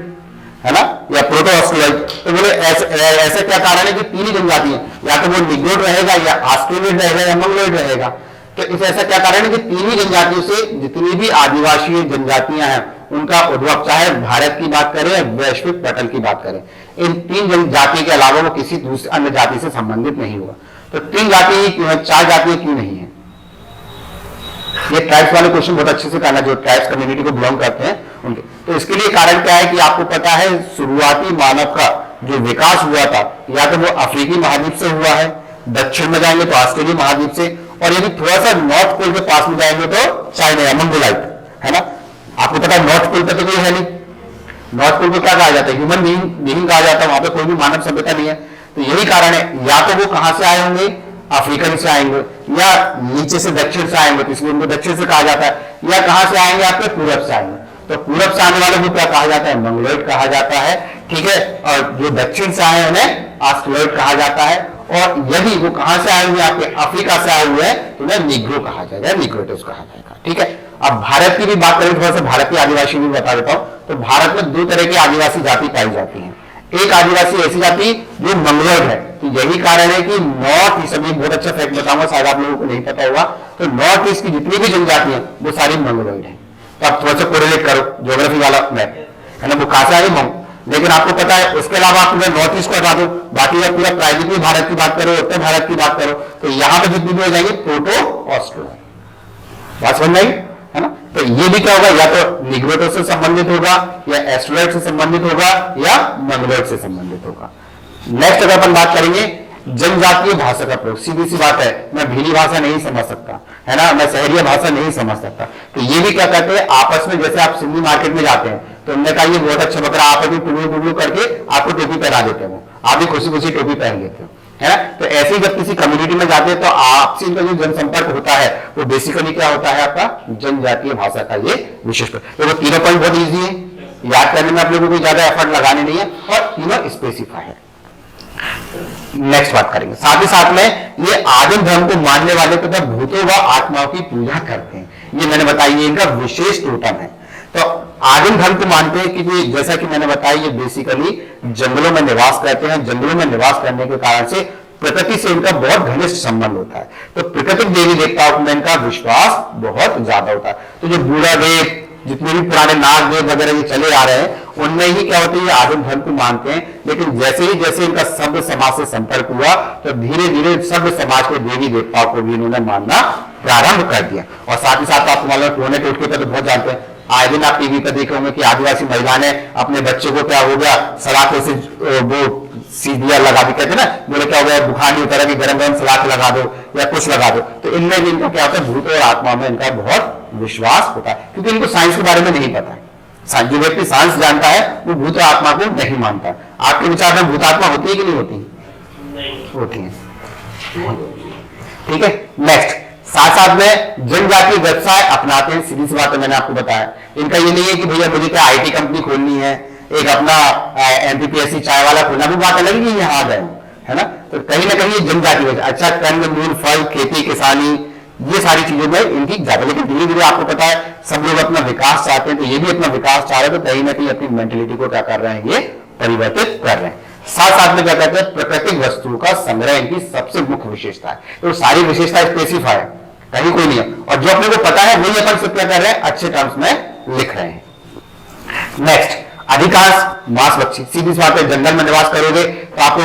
है ना, या प्रोटो ऑस्ट्रेलियाई। तो बोले ऐसा क्या कारण है कि 3 ही जनजाति है, या तो वो निग्रोड रहेगा, या ऑस्ट्रेलियड रहेगा, या मंगलोइड रहेगा। तो इस ऐसा क्या कारण है कि 3 ही जनजातियों से जितनी भी आदिवासी जनजातियां हैं उनका उद्भव, चाहे भारत की बात करें या वैश्विक पटल की बात करें, इन 3 जनजाति के अलावा वो किसी दूसरी अन्य जाति से संबंधित नहीं हुआ। तो 3 जाति ही क्यों है, 4 जातियां क्यों नहीं है? ये ट्राइब्स वाले क्वेश्चन बहुत अच्छे से करना, जो ट्राइब्स कम्युनिटी को बिलोंग करते हैं उनके। तो इसके लिए कारण क्या है कि आपको पता है शुरुआती मानव का जो विकास हुआ था, या तो वो अफ्रीकी महाद्वीप से हुआ है, दक्षिण में जाएंगे तो ऑस्ट्रेलिया महाद्वीप से, और यदि थोड़ा सा नॉर्थ पोल के पास में जाएंगे तो चाइना या मंगोलाइट, है ना। आपको पता है नॉर्थ पोल पे तो कोई है नहीं, नॉर्थ पोल को क्या कहा जाता है, ह्यूमन बीइंग कहा जाता है, वहां पे कोई भी मानव सभ्यता नहीं है। तो यही कारण है, या तो वो कहां से आए होंगे, अफ्रीकन से आएंगे, या नीचे से दक्षिण से आएंगे, तो इसलिए उनको दक्षिण से कहा जाता है, या कहां से आएंगे, आपके पूरब से आएंगे, तो पूरब से आने वाले को क्या कहा जाता है, मंगलोइड कहा जाता है, ठीक है। और जो दक्षिण से आए उन्हें ऑस्ट्रेलोइड कहा जाता है, और यदि वो कहां से आए हुए, आपके अफ्रीका से आए हुए हैं, तो उन्हें निग्रो कहा जाएगा, निग्रोटस कहा जाएगा, ठीक है। अब भारत की भी बात करें, थोड़ा सा भारत की आदिवासी भी बता देता हूं। तो भारत में 2 तरह की आदिवासी जाति पाई जाती है। एक आदिवासी ऐसी जाति जो मंगलोइड है, तो यही कारण है कि नॉर्थ ईस्ट, अभी बहुत अच्छा फैक्ट बताऊंगा, शायद आप लोगों को नहीं पता होगा, तो नॉर्थ ईस्ट की जितनी भी जनजाति है वो सारी मंगलोइड है। तो आप थोड़ा सा कोरिलेट करो, ज्योग्राफी वाला मैप है ना, वो कहां से आई मंग, लेकिन आपको पता है उसके अलावा आप पूरा नॉर्थ ईस्ट को हटा दो, बाकी का पूरा प्राइवेटली भारत की बात करो, उत्तर भारत की बात करो, तो यहां पर जितनी भी हो जाएंगे प्रोटो ऑस्ट्रेलिया, बात समझ आई, है ना। तो ये भी क्या होगा, या तो निग्रोटो से संबंधित होगा, या एस्ट्रोलाइट से संबंधित होगा, या मंगलोइड से संबंधित होगा। नेक्स्ट अगर अपन बात करेंगे जनजातीय भाषा का प्रयोग, सीधी सी बात है, मैं भीली भाषा नहीं समझ सकता, है ना, मैं शहरीय भाषा नहीं समझ सकता, तो ये भी क्या करते हैं आपस में, जैसे आप सिंधी मार्केट में जाते हैं तो उन्होंने कहा ये बहुत अच्छा बकरा, आप अभी टुगलू टुगलू करके आपको टोपी पहना देते हो, आप भी खुशी खुशी टोपी पहन लेते हो, है ना। तो ऐसे ही जब किसी कम्युनिटी में जाते हैं तो आपसे इनका जो जनसंपर्क होता है वो बेसिकली क्या होता है, आपका जनजातीय भाषा का ये विशेष। तो वो तीनों पॉइंट बहुत ईजी है, याद करने में आप लोगों को ज्यादा एफर्ट लगाने नहीं है, और तीनों स्पेसिफाई है। नेक्स्ट बात करेंगे, साथ ही साथ में ये आदिम धर्म को मानने वाले तथा भूतों व आत्माओं की पूजा करते हैं, ये मैंने बताया, इनका विशेष टोटम है। तो आदिम धर्म को मानते हैं कि जैसा कि मैंने बताया, ये बेसिकली जंगलों में निवास करते हैं, जंगलों में निवास करने के कारण से प्रकृति से इनका बहुत घनिष्ठ संबंध होता है, तो प्राकृतिक देवी देवताओं में इनका विश्वास बहुत ज्यादा होता है। तो जो बूढ़ा वेद, जितने भी पुराने नाग वेद वगैरह ये चले आ रहे हैं, उनमें ही क्या होता है, ये आदिम धर्म को मानते हैं, लेकिन जैसे इनका सभ्य समाज से संपर्क हुआ तो धीरे धीरे सभ्य समाज के देवी देवताओं को भी इन्होंने मानना प्रारंभ कर दिया। और साथ ही साथ आपको मालूम टोने टोटके पर तो बहुत जानते हैं, आए दिन आप टीवी पर देखे होंगे कि आदिवासी महिला ने अपने बच्चे को क्या हो गया सलाखों से वो सीढ़ियां लगा दी, कहते ना, बोले क्या हो गया बुखार नहीं उतरा कि गरम गरम सलाख लगा दो या कुछ लगा दो। तो इनमें भी इनका क्या होता है, भूत और आत्मा में इनका बहुत विश्वास होता है, क्योंकि इनको साइंस के बारे में नहीं पता है। जो व्यक्ति साइंस जानता है वो भूत और आत्मा को नहीं मानता। आपके विचार में भूत आत्मा होती है कि नहीं होती? नहीं होती है। ठीक है, नेक्स्ट, साथ साथ में जनजातीय व्यवसाय अपनाते हैं। सीधी सी बात है, मैंने आपको बताया, इनका ये नहीं है कि भैया मुझे क्या आईटी कंपनी खोलनी है, एक अपना एमपीपीएससी चाय वाला खोलना, भी बात अलग है, यहाँ आ गए, है ना। तो कहीं ना कहीं जनजातीय, अच्छा कंद मूल फल खेती किसानी ये सारी चीजों में इनकी ज्यादा, लेकिन धीरे धीरे आपको पता है सब लोग अपना विकास चाहते हैं, तो ये भी अपना विकास चाह रहे हैं, तो कहीं ना कहीं अपनी मेंटेलिटी को क्या कर रहे हैं, ये परिवर्तित कर रहे हैं। साथ साथ में क्या कहते हैं, प्राकृतिक वस्तुओं का संग्रह इनकी सबसे मुख्य विशेषता है। तो सारी विशेषता स्पेसिफाई है, कहीं कोई नहीं है, और जो अपने को पता है वही अपन से क्या कर रहे हैं, अच्छे टर्म्स में लिख रहे हैं। नेक्स्ट, अधिकांश मांसभक्षी। सीधी सी बात है, जंगल में निवास करोगे तो आपको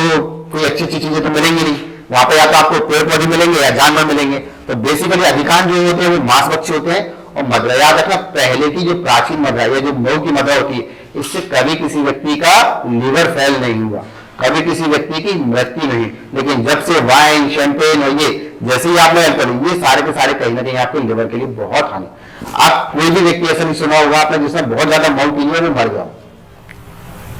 कोई अच्छी अच्छी चीजें तो मिलेंगी नहीं, वहां पे या तो आपको पेड़ पौधे मिलेंगे या जानवर मिलेंगे। तो बेसिकली अधिकांश जो होते हैं वो मांसभक्षी होते हैं। और मदरा, याद रखना, पहले की जो प्राचीन मदरा या जो नौ की मदरा होती है, इससे कभी किसी व्यक्ति का लीवर फेल नहीं हुआ, कभी किसी व्यक्ति की मृत्यु नहीं। लेकिन जब से वाइन शैंपेन और ये जैसे ही आपने अल्कोहल, ये सारे के सारे कहीं ना कहीं आपके लिवर के लिए बहुत हानि। आप कोई भी व्यक्ति ऐसा नहीं सुना होगा आपने जिसने बहुत ज्यादा मऊ पी लिया में मर गया,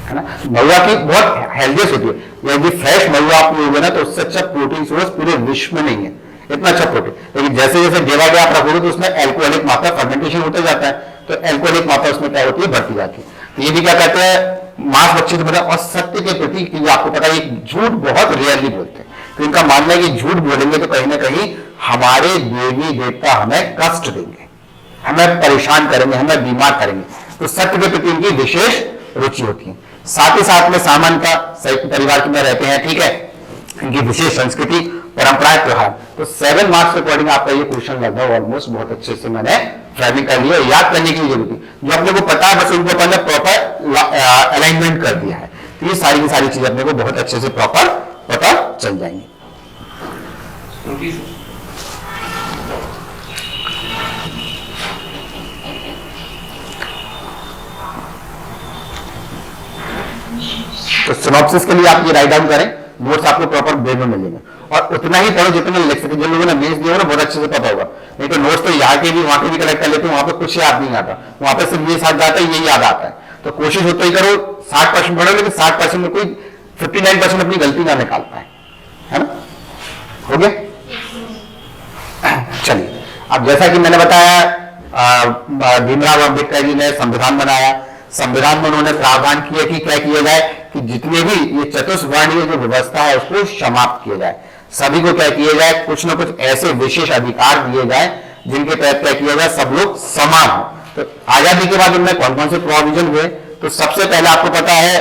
है ना। महुआ की बहुत हेल्दी होती है, यदि फ्रेश महुआ आप पियोगे ना तो उससे अच्छा प्रोटीन सोर्स पूरे विश्व में नहीं है, इतना अच्छा प्रोटीन। लेकिन जैसे जैसे देवा गया आप रखोगे तो उसमें एल्कोहलिक मात्रा फर्मेंटेशन होते जाता है, तो एल्कोहलिक मात्रा उसमें क्या होती है, बढ़ती जाती है। तो ये भी क्या कहते हैं, मांसभक्षी तो मतलब, और सत्य के प्रति, क्योंकि आपको पता है झूठ बहुत रेयरली बोलते हैं, तो इनका मानना है कि झूठ बोलेंगे तो कहीं ना कहीं हमारे देवी देवता हमें कष्ट देंगे, हमें परेशान करेंगे, हमें बीमार करेंगे। तो सत्य के प्रति इनकी विशेष रुचि होती है। साथ ही साथ में सामान्यता संयुक्त परिवार में रहते हैं, ठीक है। इनकी विशेष संस्कृति परंपराएं त्योहार। तो 7 मार्क्स के अकॉर्डिंग आपका ये क्वेश्चन लगभग ऑलमोस्ट बहुत अच्छे से मैंने फ्रेमिंग कर लिया, याद करने की जरूरत है। जो अपने को पता है बस उनको पहले प्रॉपर अलाइनमेंट कर दिया है, तो ये सारी की सारी चीजें अपने को बहुत अच्छे से प्रॉपर पता चल जाएंगी। तो सिनॉप्सिस के लिए आप ये राइट डाउन करें, नोट्स आपको प्रॉपर वे में मिलेंगे, और उतना ही पढ़ो जितना लिख सके। जिन लोगों ने मेंस दिया ना बहुत अच्छे से पता होगा, नहीं तो नोट्स तो यहाँ के भी वहां के भी कलेक्ट कर लेते हैं, वहां पे कुछ याद नहीं आता, वहां पे सिर्फ ये साथ जाता है, ये याद आता है। तो कोशिश होता ही करो 60% पढ़ो, लेकिन 60% में कोई 59% अपनी गलती ना निकाल पाए, है ना। हो गया, चलिए। अब जैसा कि मैंने बताया, भीमराव अम्बेडकर जी ने संविधान बनाया। संविधान में उन्होंने प्रावधान किया कि क्या किया जाए कि जितने भी ये चतुष्वर्णीय जो व्यवस्था है उसको समाप्त किया जाए, सभी को क्या किया जाए, कुछ ना कुछ ऐसे विशेष अधिकार दिए जाए जिनके तहत क्या किया जाए, सब लोग समान हो। तो आजादी के बाद उनमें कौन कौन से प्रोविजन हुए, तो सबसे पहले आपको पता है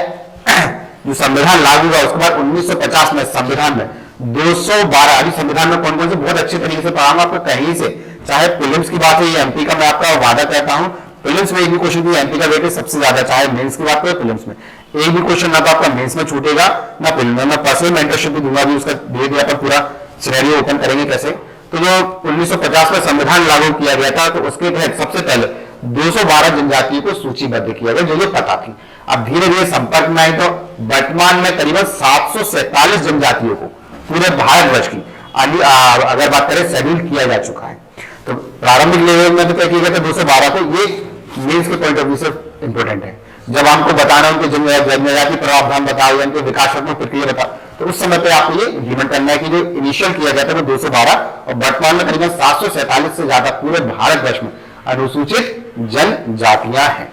जो संविधान लागू हुआ उसके बाद 1950 में संविधान में 212, अभी संविधान में कौन कौन से बहुत अच्छे तरीके से पढ़ाऊंगा आपको कहीं से, चाहे प्रीलिम्स की बात है, एमपी का मैं आपका वादा करता हूं, प्रीलिम्स में एक भी क्वेश्चन भी एमपी का वेटेज सबसे ज्यादा, चाहे मेंस की बात करें प्रीलिम्स में एक भी क्वेश्चन ना तो आपका मेंस में छूटेगा ना प्रीलिम्स में। मैं पर्सनल मेंटरशिप भी दूंगा, भी उसका धीरे धीरे अपन पूरा सिनेरियो ओपन करेंगे कैसे। तो जो 1950 में संविधान लागू किया गया था, तो उसके तहत सबसे पहले 212 जनजातियों को सूचीबद्ध किया गया जो ये पता थी। अब धीरे धीरे संपर्क में आई तो वर्तमान में करीबन 747 जनजातियों को पूरे भारतवर्ष की अगर बात करें शेड्यूल किया जा चुका है। तो प्रारंभिक लेवल में तो क्या किया गया था 212 को, ये मेंस के पॉइंट ऑफ व्यू से इंपॉर्टेंट है। जब हमको बताना उनके जनजाति प्रावधान बताओ या उनके विकासात्मक प्रक्रिया बताओ, तो उस समय पे आपको ये इंप्लीमेंट करना है कि जो इनिशियल किया गया था वो 212 और वर्तमान में करीबन 747 से ज्यादा पूरे भारतवर्ष में अनुसूचित जनजातियां हैं।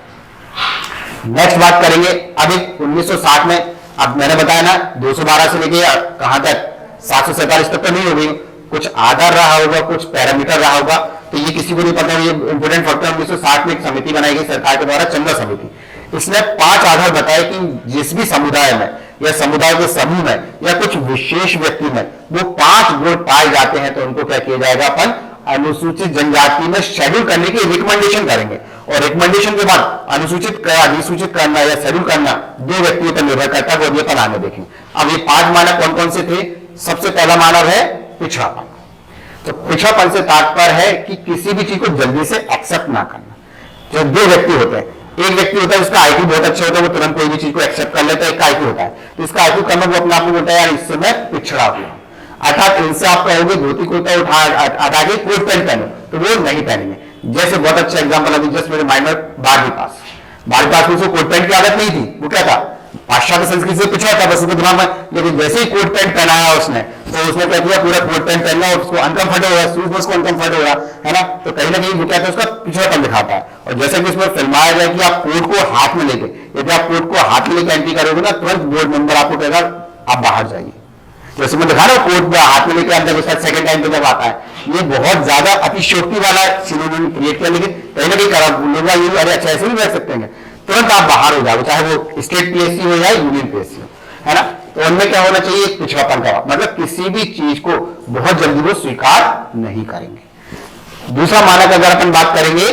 नेक्स्ट बात करेंगे अब 1960 में, अब मैंने बताया ना 212 से लेके कहां तक 747 तक तो नहीं हो गई, कुछ आधार रहा होगा, कुछ पैरामीटर रहा होगा, तो ये किसी को नहीं पता। ये इंपोर्टेंट फैक्टर 1960 में एक समिति बनाई गई सरकार के द्वारा, चंदा समिति। इसने 5 आधार बताए कि जिस भी समुदाय में या समुदाय के समूह में या कुछ विशेष व्यक्ति में वो 5 गुण पाए जाते हैं तो उनको क्या किया जाएगा, अपन अनुसूचित जनजाति में शेड्यूल करने की रिकमेंडेशन करेंगे, और रिकमेंडेशन के बाद अनुसूचित अधिसूचित करना या शेड्यूल करना 2 व्यक्तियों पर निर्भर करता है, वो भी अपन आगे देखेंगे। अब ये 5 मानक कौन कौन से थे? सबसे पहला मानक है पिछड़ापन। तो पिछड़ापन से तात्पर्य है कि किसी भी चीज को जल्दी से एक्सेप्ट ना करना। जो 2 व्यक्ति होते हैं, एक व्यक्ति होता है उसका आईक्यू बहुत अच्छा होता है, वो तुरंत कोई भी चीज को एक्सेप्ट कर लेता है, एक आईक्यू होता है, तो इसका आईक्यू करना वो अपने आप में बोलता है यार इससे मैं पिछड़ा हुआ। अर्थात इनसे आप कहोगे धोती कुर्ता हटा के कोट पैंट पहनो, तो वो नहीं पहनेंगे। जैसे बहुत अच्छा एग्जाम्पल अभी जस्ट मेरे माइंड में 12वीं पास में उसको कोट पैंट की आदत नहीं थी, वो क्या था पाश्चात्य संस्कृति से पिछड़ा था, बस उसको दिमाग में, लेकिन जैसे ही कोट पैंट पहनाया उसने, तो उसने क्या किया पूरा कोट पैंट पहनना और उसको अनकंफर्ट हो रहा है, शूज में उसको अनकंफर्ट हो रहा है ना, तो कहीं ना कहीं वो क्या था उसका पिछड़ापन दिखाता है। और जैसा कि इसमें फिल्माया गया कि आप कोट को हाथ में लेके, यदि आप कोट को हाथ में लेकर एंट्री करोगे ना, तुरंत बोर्ड मेंबर आपको कहेगा आप बाहर जाइए। जैसे मैं दिखा रहा हूँ कोट हाथ में लेके अंदर उसका सेकंड टाइम पे जब आता है, ये बहुत ज्यादा अतिशयोक्ति वाला सिनोनिम क्रिएट किया, लेकिन कहीं ना कहीं खराब बोलेगा ये अरे अच्छा ऐसे भी रह सकते हैं, तुरंत आप बाहर हो जाओ, चाहे वो स्टेट पीएससी हो या यूनियन पीएससी हो, है ना। तो उनमें क्या होना चाहिए? पिछड़ापन का, मतलब किसी भी चीज को बहुत जल्दी वो स्वीकार नहीं करेंगे। दूसरा मानक अगर अपन बात करेंगे,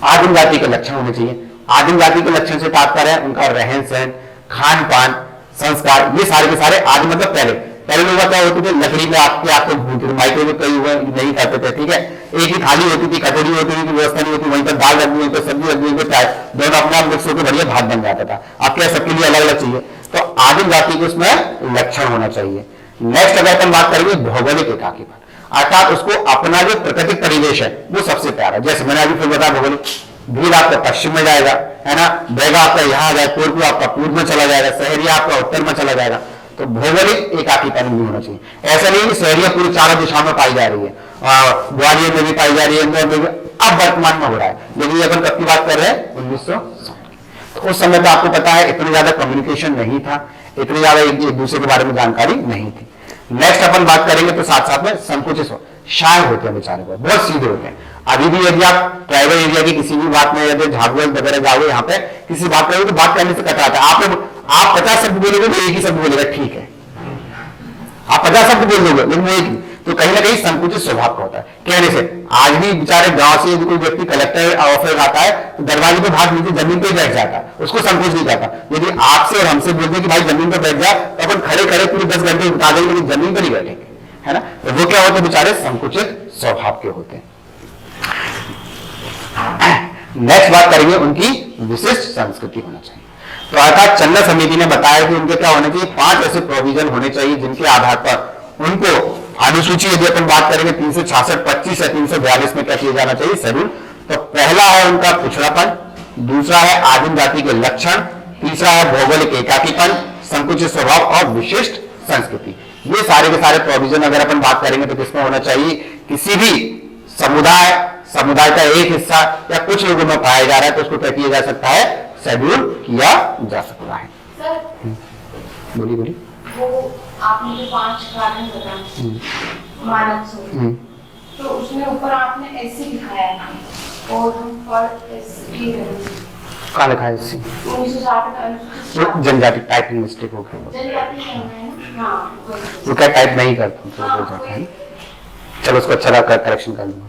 आदिम जाति के लक्षण होने चाहिए। आदिम जाति के लक्षण से तात्पर्य है उनका रहन सहन, खान पान, संस्कार, ये सारे के सारे आदि मतलब पहले लोग क्या होते थे लकड़ी में आपको माइक्रोवेव कई हुए नहीं करते थे, ठीक है, एक ही थाली होती थी, कटोरी होती थी, व्यवस्था नहीं होती, वहीं पर दाल रख दी, वहीं पर सब्जी रख दी, वहीं पर चाय, दोनों अपना मिक्स होकर बढ़िया भात बन जाता था। अब क्या सबके लिए अलग अलग चाहिए, तो आदिम जाति को उसमें लक्षण होना चाहिए। नेक्स्ट अगर अपन बात करेंगे भौगोलिक एकाकीपन, अर्थात उसको अपना जो प्राकृतिक परिवेश है वो सबसे प्यारा। जैसे मैंने अभी फिर बताया भौगोलिक, भीड़ आपका पश्चिम में जाएगा, है ना, बैगा आपका यहाँ आ जाए, पूर्व आपका पूर्व में चला जाएगा, शहरिया आपका उत्तर में चला जाएगा। तो भौगोलिक एकाकीपन भी होना चाहिए। ऐसा नहीं कि शहरिया पूरी चारों दिशाओं में पाई जा रही है, ग्वालियर में भी पाई जा रही है, इंदौर में भी अब वर्तमान में हो रहा है, लेकिन अपन कब की बात कर रहे हैं 1960। तो उस समय पे आपको पता है इतनी ज्यादा कम्युनिकेशन नहीं था, इतनी ज्यादा एक दूसरे के बारे में जानकारी नहीं थी। नेक्स्ट अपन बात करेंगे तो साथ साथ में संकुचित शायर होते हैं बेचारे को, बहुत सीधे होते हैं। अभी भी यदि आप ट्राइबल एरिया की किसी भी बात में यदि झाबुआ वगैरह जाओगे, यहाँ पे किसी बात करोगे तो बात करने से कतराता है। आप 50 शब्द बोलोगे तो एक ही शब्द बोलेगा ठीक है, आप 50 शब्द बोल दोगे लेकिन एक ही, तो कहीं ना कहीं संकुचित स्वभाव का होता है कहने से। आज भी बेचारे गांव से यदि कोई व्यक्ति कलेक्टर ऑफिस आता है तो दरवाजे पे भाग नीचे जमीन पे बैठ जाता है, उसको संकोच नहीं जाता। यदि आपसे और हमसे बोलते कि भाई जमीन पे बैठ जा, तो अपन खड़े खड़े पूरे 10 घंटे बिता देंगे लेकिन जमीन पर नहीं बैठेंगे, है ना। तो वो क्या होते हैं बेचारे संकुचित स्वभाव के होते हैं। नेक्स्ट बात करेंगे उनकी विशिष्ट संस्कृति होना चाहिए। तो अर्थात चंदा समिति ने बताया कि उनके क्या होने चाहिए, 5 ऐसे प्रोविजन होने चाहिए जिनके आधार पर उनको अनुसूची, यदि अपन बात करेंगे 366, 25 या 342 में क्या किया जाना चाहिए शेड्यूल। तो पहला है उनका पिछड़ापन, दूसरा है आदिम जाति के लक्षण, तीसरा है भौगोलिक एकाकीपन, संकुचित स्वभाव और विशिष्ट संस्कृति। ये सारे के सारे प्रोविजन अगर अपन बात करेंगे तो किसमें होना चाहिए, किसी भी समुदाय का एक हिस्सा या कुछ लोगों में पाया जा रहा है तो उसको क्या किया जा सकता है, शेड्यूल किया जा सकता है। बोलिए वो आपने जो 5 कारण बताए मानक से, तो उसमें ऊपर आपने ऐसे दिखाया है और हम पर ऐसे कहाँ लिखा है एससी? 1960 जनजाति टाइपिंग मिस्टेक हो गई, जनजाति हाँ वो क्या टाइप नहीं करता तो हो जाता है। चलो उसको अच्छा करेक्शन कर दूंगा,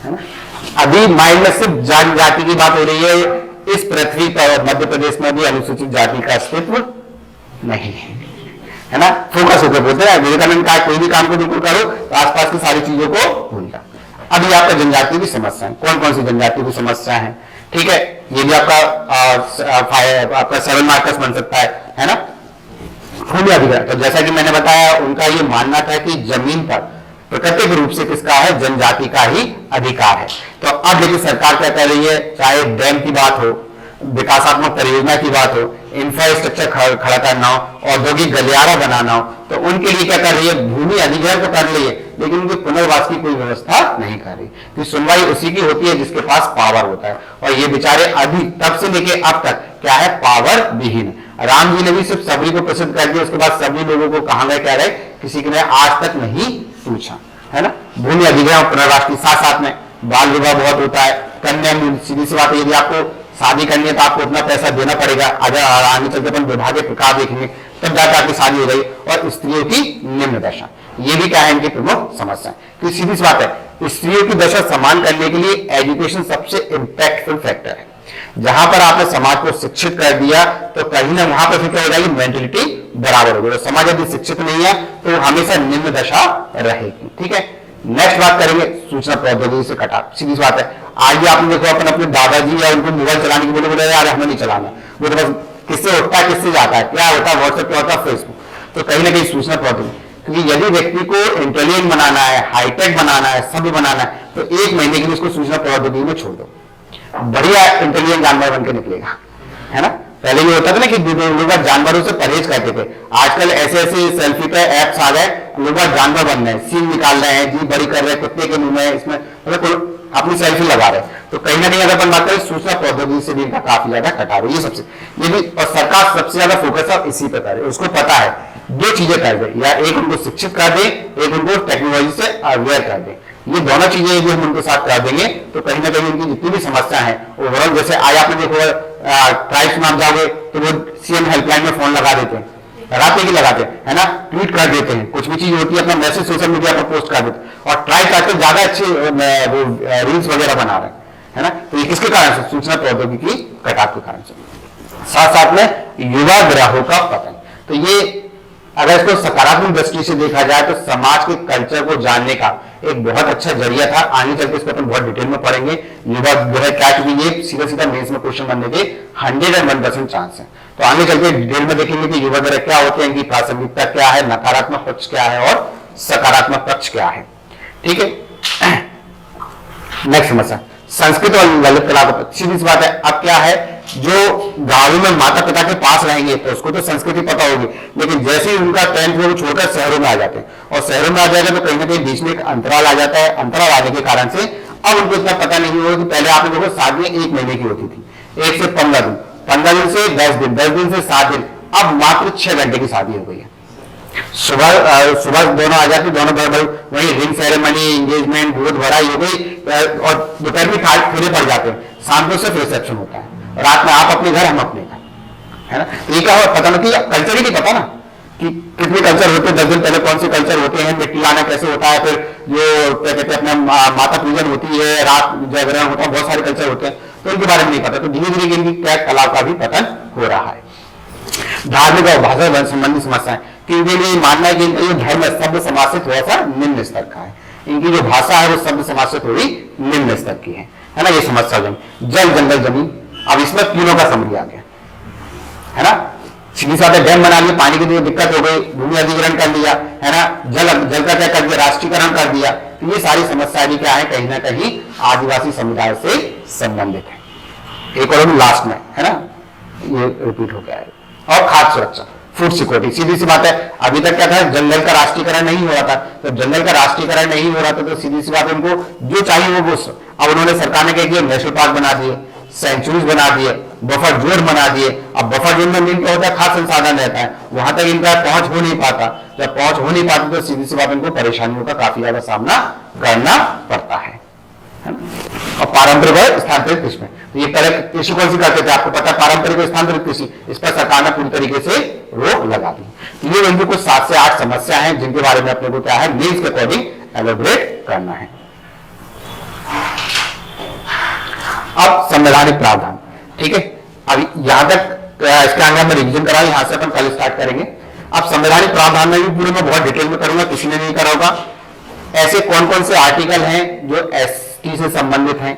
है ना। अभी माइंड में सिर्फ जनजाति की बात हो रही है। इस पृथ्वी पर मध्य प्रदेश में भी अनुसूचित जाति का अस्तित्व नहीं है ना। फोकस होकर बोलते हैं विवेकानंद का कोई भी काम को बिल्कुल करो तो आसपास की सारी चीजों को भूल जाओ। अभी आपका जनजाति की समस्या है, कौन कौन सी जनजाति की समस्या है, ठीक है, ये भी आपका 7 मार्कर्स बन सकता है ना। भूमि अधिकार, तो जैसा कि मैंने बताया उनका ये मानना था कि जमीन पर प्राकृतिक रूप से किसका है, जनजाति का ही अधिकार है। तो अब देखिए सरकार क्या कर रही है, चाहे डैम की बात हो, विकासात्मक परियोजना की बात हो, इंफ्रास्ट्रक्चर खड़ा करना हो, औद्योगिक गलियारा बनाना हो, तो उनके लिए क्या कर रही है, भूमि अधिग्रहण तो कर रही है लेकिन उनके पुनर्वास की कोई व्यवस्था नहीं कर रही। तो सुनवाई उसी की होती है जिसके पास पावर होता है, और ये बेचारे अभी तब से लेके अब तक क्या है, पावर विहीन। राम जी ने भी सिर्फ सबरी को प्रसिद्ध कर दिया, उसके बाद सभी लोगों को कहाँ गए क्या रहे, किसी ने आज तक नहीं पूछा, है ना। भूमि अधिग्रहण और पुनर्वास के साथ साथ में बाल विवाह बहुत होता है। कन्या, सीधी सी बात है, यदि आपको शादी करनी है तो आपको उतना पैसा देना पड़ेगा। अगर आगे चलकर अपन विवाह के प्रकार देखेंगे तब जाकर आपकी शादी हो गई। और स्त्रियों की निम्न दशा, ये भी क्या है इनकी प्रमुख समस्या। तो सीधी सी बात है, स्त्रियों की दशा समान करने के लिए एजुकेशन सबसे इंपैक्टफुल फैक्टर है। जहां पर आपने समाज को शिक्षित कर दिया तो कहीं ना वहां पर फिर क्या हो जाएगी, मेंटेलिटी बराबर होगी। तो समाज यदि शिक्षित नहीं है तो हमेशा निम्न दशा रहेगी। ठीक है, नेक्स्ट बात करेंगे सूचना प्रौद्योगिकी से कटाव। सीधी सी बात है, आज भी आपने देखो अपन अपने दादाजी या उनको मोबाइल चलाने की बोले यार हमें नहीं चलाना, वो तो बस किससे उठता है किससे जाता है, क्या होता है व्हाट्सएप, क्या होता है फेसबुक। तो कहीं ना कहीं सूचना प्रौद्योगिकी, क्योंकि यदि व्यक्ति को इंटेलिजेंट बनाना है, हाईटेक बनाना है, सभ्य बनाना है, तो 1 महीने के लिए उसको सूचना प्रौद्योगिकी में छोड़ दो, बढ़िया इंटेलिजेंट जानवर बन के निकलेगा, है ना। पहले ये होता था ना कि लोग जानवरों से परहेज करते थे, आजकल ऐसे ऐसे सेल्फी पे एप्स आ गए, लोग जानवर बन रहे हैं, सींग निकाल रहे हैं, जीभ बड़ी कर रहे हैं, कुत्ते के मुंह में इसमें मतलब अपनी सेल्फी लगा रहे हैं। तो कहीं ना कहीं अगर अपन बात करें सूचना प्रौद्योगिकी से भी इनका काफी ज्यादा कटाव है। ये भी और सरकार सबसे ज्यादा फोकस अब इसी पे करे। उसको पता है 2 चीजें कर दे, या एक उनको शिक्षित कर दे, एक उनको टेक्नोलॉजी से अवेयर कर दे। ये दोनों चीजें यदि हम उनके साथ कर देंगे तो कहीं ना कहीं उनकी जितनी भी समस्या है ओवरऑल, जैसे आज आपने देखो ट्राइब्स में आप जाओगे तो वो सीएम हेल्पलाइन में फोन लगा देते हैं, रात की लगाते हैं, है ना, ट्वीट कर देते हैं, कुछ भी चीज होती है अपना मैसेज सोशल मीडिया पर पोस्ट कर देते हैं। और ट्राइब्स आजकल ज्यादा अच्छे रील्स वगैरह बना रहे हैं, है ना। तो ये किसके कारण से, सूचना प्रौद्योगिकी कटाव के कारण से। साथ साथ में युवा ग्राहों का पतन। तो ये अगर इसको सकारात्मक दृष्टि से देखा जाए तो समाज के कल्चर को जानने का एक बहुत अच्छा जरिया था। आगे चल के इसको अपन बहुत डिटेल में पढ़ेंगे। युवा ग्रह क्या, क्योंकि ये सीधा सीधा मेंस में क्वेश्चन बनने के 101% चांस है। तो आगे चल के डिटेल में देखेंगे कि युवा ग्रह क्या होते हैं, इनकी प्रासंगिकता क्या है, नकारात्मक पक्ष क्या है और सकारात्मक पक्ष क्या है। ठीक है, नेक्स्ट समस्या संस्कृत और ललित कला का। सीधी सी बात है, अब क्या है, जो गांवों में माता पिता के पास रहेंगे तो उसको तो संस्कृति पता होगी, लेकिन जैसे ही उनका 10th वो छोड़कर शहरों में आ जाते हैं और शहरों में आ जाएगा तो कहीं ना कहीं बीच में एक अंतराल आ जाता है। अंतराल आने के कारण से अब उनको इतना पता नहीं होगा कि पहले आपने देखो शादियां 1 महीने की होती थी, 1 से 15 दिन, 15 दिन से 10 दिन, 10 दिन से 7 दिन, अब मात्र 6 घंटे की शादी हो गई है। सुबह दोनों आ जाती, दोनों वही रिंग सेरेमनी, एंगेजमेंट, दूध भराई हो गई और दोपहर में फेरे पड़ जाते हैं, शाम को सिर्फ रिसेप्शन होता है, रात में आप अपने घर हम अपने घर, है ना। ये क्या हो पता नहीं, कल्चर ही नहीं पता ना कि कितने कल्चर होते हैं, 10 दिन पहले कौन से कल्चर होते हैं, मिट्टी लाना कैसे होता है, फिर जो क्या कहते हैं अपना माता पूजन होती है, रात जागरण होता है, बहुत सारे कल्चर होते हैं, तो इनके बारे में नहीं पता। तो धीरे धीरे इनकी क्या कला का भी पतन हो रहा है। धार्मिक और भाषा संबंधी समस्याएं, क्योंकि ये मानना है कि इनका जो धर्म है शब्द समाज से थोड़ा सा निम्न स्तर का है, इनकी जो भाषा है वो शब्द समाज से थोड़ी निम्न स्तर की है ना। ये समस्या जल जंगल जमीन, अब इसमें तीनों का समरी आ गया, है ना। सीधी साधे डैम बना लिए, पानी की दिक्कत हो गई, भूमि अधिग्रहण कर लिया, है ना, जल का क्या कर दिया, राष्ट्रीयकरण कर दिया। तो ये सारी समस्याएं भी क्या है, कहीं ना कहीं आदिवासी समुदाय से संबंधित है। एक और लास्ट में, है ना, ये रिपीट हो गया है। और खाद्य सुरक्षा, फूड सिक्योरिटी, सीधी सी बात है, अभी तक क्या था, जंगल का राष्ट्रीयकरण नहीं हो रहा था, तो जंगल का राष्ट्रीयकरण नहीं हो रहा था तो सीधी सी बात है उनको जो चाहिए वो अब उन्होंने सरकार ने क्या किया, नेशनल पार्क बना दिए, सेंचुरीज बना दिए, बफर जोन बना दिए। अब बफर जोन में मेन क्या होता है, खाद्य संसाधन रहता है, वहां तक इनका पहुंच हो नहीं पाता। जब पहुंच हो नहीं पाती तो सीधी सी बात इनको परेशानियों का काफी ज्यादा सामना करना पड़ता है। और पारंपरिक और स्थानांतरित कृषि में, तो ये पहले कृषि कौन सी करते थे, आपको पता है, पारंपरिक और स्थानांतरित कृषि, इस पर सरकार ने पूरी तरीके से रोक लगा दी। तो ये इनकी कुछ 7 से 8 समस्या हैं जिनके बारे में अपने को क्या है, नीड्स के अकॉर्डिंग एलोबरेट करना है। अब संवैधानिक प्रावधान, ठीक है, अभी यहां तक इसके आगे मैं रिवीजन करा, यहां से अपन कल स्टार्ट करेंगे। अब संवैधानिक प्रावधान में भी पूरे में बहुत डिटेल में करूंगा, किसी ने नहीं करा होगा। ऐसे कौन कौन से आर्टिकल हैं जो एसटी से संबंधित हैं,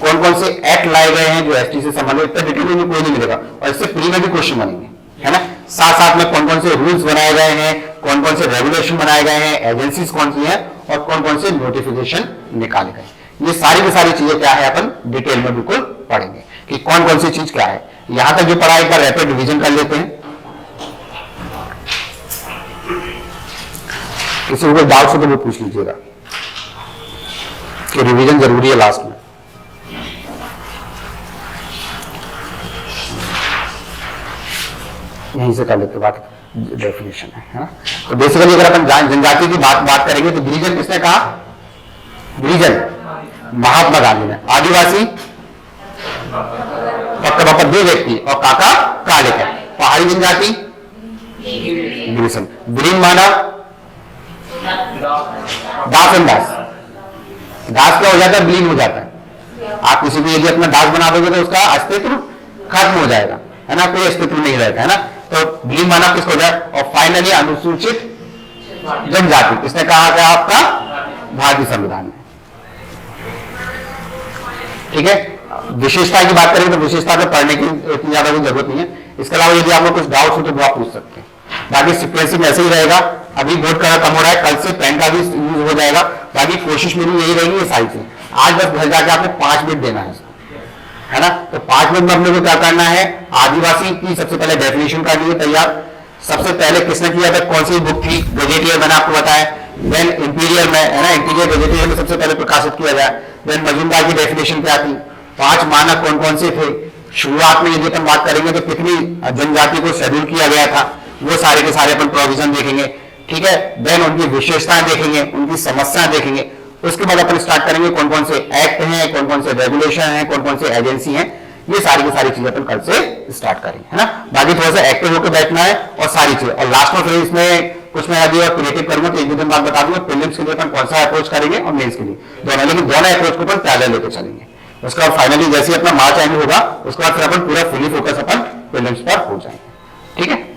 कौन कौन से एक्ट लाए गए हैं जो एसटी से संबंधित, इतना डिटेल में कोई नहीं मिलेगा और इससे प्री में भी क्वेश्चन बनेंगे, है ना। साथ साथ में कौन कौन से रूल्स बनाए गए हैं, कौन कौन से रेगुलेशन बनाए गए हैं, एजेंसीज कौन सी हैं और कौन कौन से नोटिफिकेशन निकाले गए, ये सारी की सारी चीजें क्या है अपन डिटेल में बिल्कुल पढ़ेंगे कि कौन कौन सी चीज क्या है। यहां तक जो पढ़ा एक बार रैपिड रिवीजन कर लेते हैं। किसी को कोई डाउट हो तो वो पूछ लीजिएगा कि रिवीजन जरूरी है लास्ट में। यहीं से कर लेते बात, डेफिनेशन है ना। तो बेसिकली अगर अपन जनजाति की बात करेंगे तो गिरिजन किसने कहा, गिरिजन महात्मा गांधी ने, आदिवासी पक्का बापा 2 व्यक्ति और काका कालेकर, पहाड़ी जनजाति ग्रीन मानव दास, दास क्या हो जाता है, विलीन हो जाता है। आप किसी भी यदि अपना दास बना दोगे तो उसका अस्तित्व खत्म हो जाएगा, है ना, कोई अस्तित्व नहीं रहेगा, है ना। तो विलीन माना किसको हो जाए, और फाइनली अनुसूचित जनजाति, किसने कहा था आपका, भारतीय संविधान में। ठीक है, विशेषता की बात करें तो विशेषता को पढ़ने की इतनी ज्यादा कोई जरूरत नहीं है। इसके अलावा यदि आपको कुछ डाउट हो तो वो आप पूछ सकते हैं। बाकी सीक्वेंसिंग ऐसे ही रहेगा, अभी बहुत कम हो रहा है, कल से पेन का भी यूज हो जाएगा। बाकी कोशिश मेरी यही रहेगी, ये सारी चीज आज बस घर जाके आपने 5 मिनट देना है ना। तो 5 मिनट में अपने को क्या करना है, आदिवासी की सबसे पहले डेफिनेशन कर लिए तैयार। सबसे पहले किसने किया था, कौन सी बुक थी, गजेटियर, मैंने आपको बताया। देन इंपीरियल में, है ना, इंपीरियल गजेटियर में सबसे पहले प्रकाशित किया गया। देन मजूमदार की डेफिनेशन क्या थी, 5 मानक कौन कौन से थे, शुरुआत में यदि अपन बात करेंगे तो कितनी जनजाति को शेड्यूल किया गया था, वो सारे के सारे अपन प्रोविजन देखेंगे। ठीक है, देन उनकी विशेषताएं देखेंगे, उनकी समस्याएं देखेंगे। उसके बाद अपन स्टार्ट करेंगे कौन कौन से एक्ट हैं, कौन कौन से रेगुलेशन हैं, कौन कौन से एजेंसी हैं, ये सारी की सारी चीजें अपन कल से स्टार्ट करेंगे, है ना। बाकी थोड़ा सा एक्टिव होकर बैठना है और सारी चीजें। और लास्ट में फिर इसमें कुछ मैं अभी और क्रिएटिव करूंगा तो एक दो दिन बाद बता दूंगा प्रीलिम्स के लिए अपन कौन सा अप्रोच करेंगे और मेंस के लिए दोनों, लेकिन दोनों अप्रोच को अपन पैरेलल लेकर चलेंगे। उसके बाद फाइनली जैसे अपना मार्च एंड होगा उसके बाद फिर अपन पूरा फुली फोकस अपन प्रीलिम्स पर हो जाएंगे। ठीक है।